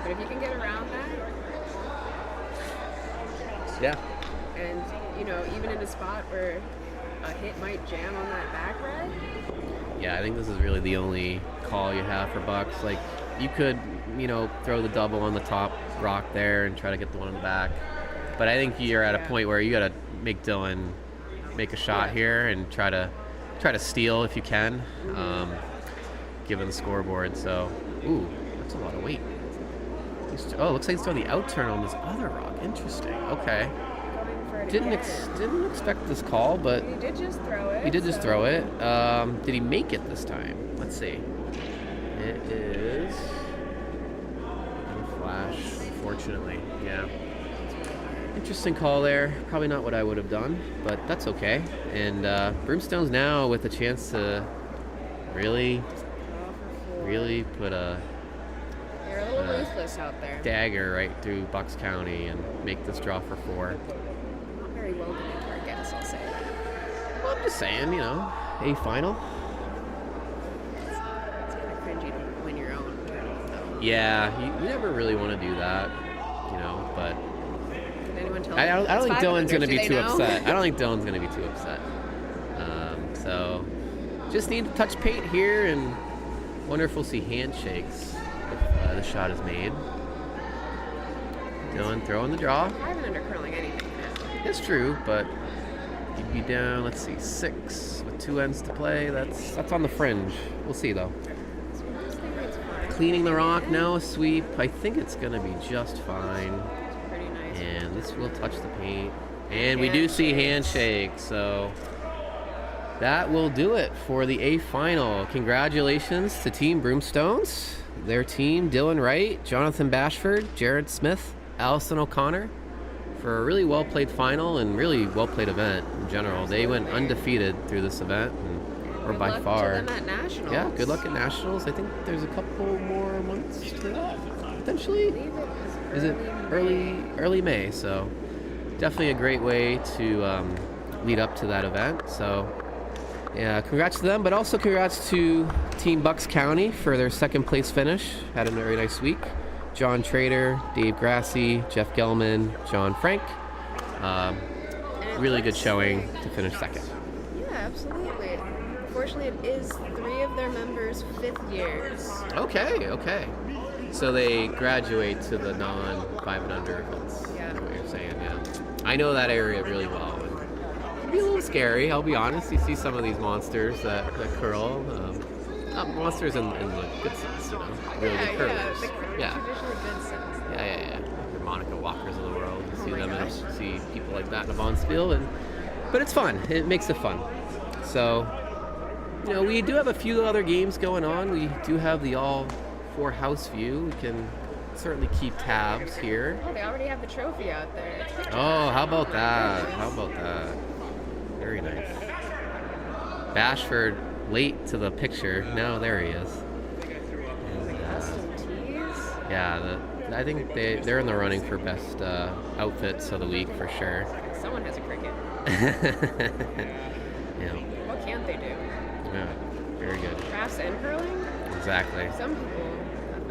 But if you can get around that, Yeah. and even in a spot where a hit might jam on that back red. Yeah, I think this is really the only call you have for Bucks. Like, you could, throw the double on the top rock there and try to get the one in the back. But I think you're at a point where you got to make Dylan make a shot here and try to steal if you can, given the scoreboard. So, ooh, that's a lot of weight. Oh, it looks like he's throwing the out turn on this other rock. Interesting. Okay. Going for it Didn't again. expect this call, but He did just throw it. he did just so- throw it. Did he make it this time? Let's see. It is a flash, fortunately. Yeah. Interesting call there. Probably not what I would have done, but that's okay. And Broomstone's now with a chance to really put a You're a little ruthless out there. dagger right through Bucks County and make this draw for 4. Not very welcoming to our guests, I'll say that. Well, I'm just saying, a final. It's kind of cringy to win your own tournament, though. Yeah, you never really want to do that, but Can anyone tell I don't It's think 500, Dylan's going to do be they too know? upset. I don't think Dylan's going to be too upset. So, just need to touch paint here, and wonder if we'll see handshakes if the shot is made. Dylan throwing the draw. I haven't under curling anything now. It's true, but you'd be down, let's see, 6 with 2 ends to play. That's on the fringe. We'll see, though. So I just think it's fine. Cleaning the rock, now a sweep. I think it's going to be just fine. It's pretty nice. And this will touch the paint. And we do see handshakes, so that will do it for the A final. Congratulations to Team Broomstones, their team, Dylan Wright, Jonathan Bashford, Jared Smith, Allison O'Connor, for a really well-played final and really well-played event in general. They went undefeated through this event, and or Good by luck far. to them at Nationals. Yeah, good luck at Nationals. I think there's a couple more months to that, potentially. I believe it was Is it early May? So definitely a great way to lead up to that event. So yeah, congrats to them, but also congrats to Team Bucks County for their second place finish. Had a very nice week. John Trader, Dave Grassi, Jeff Gelman, John Frank. Really good showing to finish second. Yeah, absolutely. Unfortunately, it is 3 of their members' 5th years. Okay. So they graduate to the non-5 and under events. Yeah. Is what you're saying, yeah. I know that area really well. And be a little scary, I'll be honest. You see some of these monsters that curl. Not monsters in the good sense, you know. Really good curlers. Traditionally good sense. Yeah. Like the Monica Walkers of the world. You see them and see people like that in a bonspiel. But it's fun. It makes it fun. So, you know, we do have a few other games going on. We do have the all 4 house view. We can certainly keep tabs here. Oh, they already have the trophy out there. Oh, how about that? How about that? Very nice. Bashford late to the picture. Now there he is. And, yeah, I think they're in the running for best outfits of the week for sure. Someone has a cricket. Yeah. What can't they do? Yeah, very good. Crafts and curling? Exactly. Some people,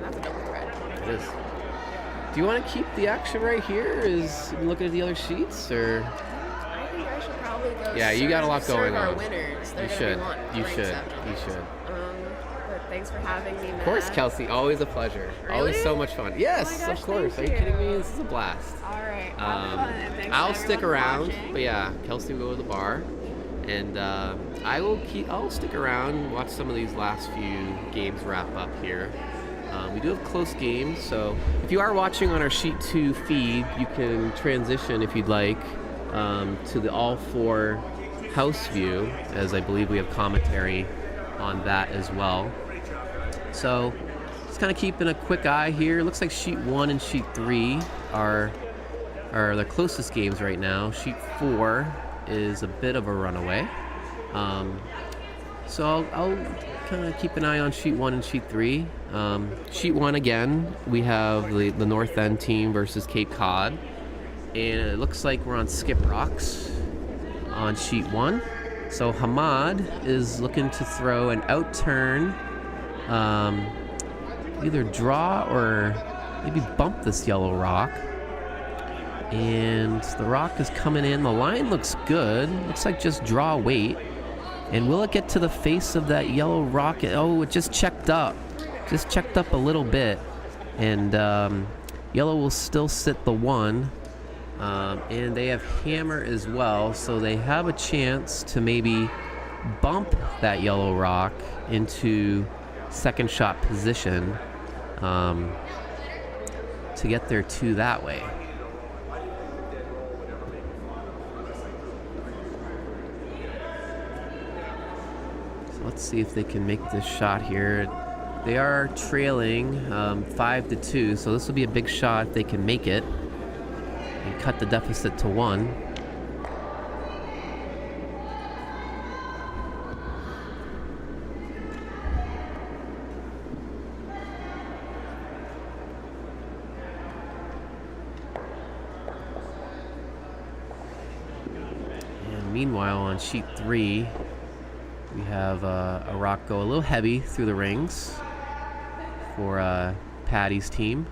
that's a double threat. It is. Do you want to keep the action right here? Is looking at the other sheets, or? I think I should probably go. Yeah, you got a lot going our on. Winners. They're You gonna should. be wanting You drinks should. after You this. should. But thanks for having me, Matt. Of course, Kelsey. Always a pleasure. Really? Always so much fun. Yes, Oh my gosh, of course. thank Are you kidding me? you. This is a blast. All right. Have fun. Thanks I'll to stick everyone around, watching. but yeah, Kelsey will go to the bar, and I'll stick around, watch some of these last few games wrap up here. We do have close games, so if you are watching on our Sheet 2 feed, you can transition if you'd like to the all 4 house view, as I believe we have commentary on that as well. So just kind of keeping a quick eye here. Looks like Sheet 1 and Sheet 3 are the closest games right now. Sheet 4 is a bit of a runaway. So I'll kind of keep an eye on Sheet 1 and Sheet 3. Sheet 1, again, we have the North End team versus Cape Cod. And it looks like we're on Skip Rocks on Sheet 1. So Hamad is looking to throw an out turn, either draw or maybe bump this yellow rock. And the rock is coming in. The line looks good. Looks like just draw weight. And will it get to the face of that yellow rock? Oh, it just checked up. Just checked up a little bit. And yellow will still sit the 1. And they have hammer as well, so they have a chance to maybe bump that yellow rock into second shot position to get their 2 that way. So let's see if they can make this shot here. They are trailing 5-2, so this will be a big shot if they can make it and cut the deficit to 1. And meanwhile, on Sheet 3, we have a rock go a little heavy through the rings for Patty's team.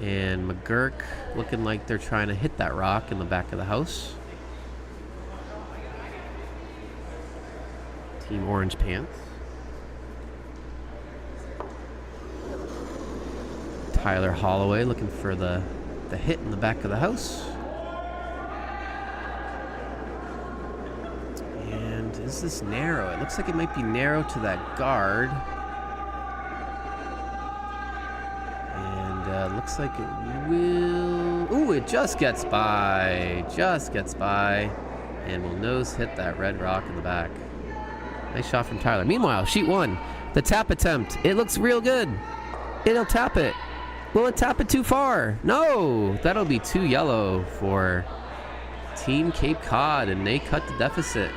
And McGurk looking like they're trying to hit that rock in the back of the house. Team Orange Pants. Tyler Holloway looking for the hit in the back of the house. And is this narrow? It looks like it might be narrow to that guard. Looks like it will... Ooh, it just gets by. Just gets by. And will nose hit that red rock in the back. Nice shot from Tyler. Meanwhile, Sheet 1, the tap attempt. It looks real good. It'll tap it. Will it tap it too far? No! That'll be 2 yellow for Team Cape Cod, and they cut the deficit.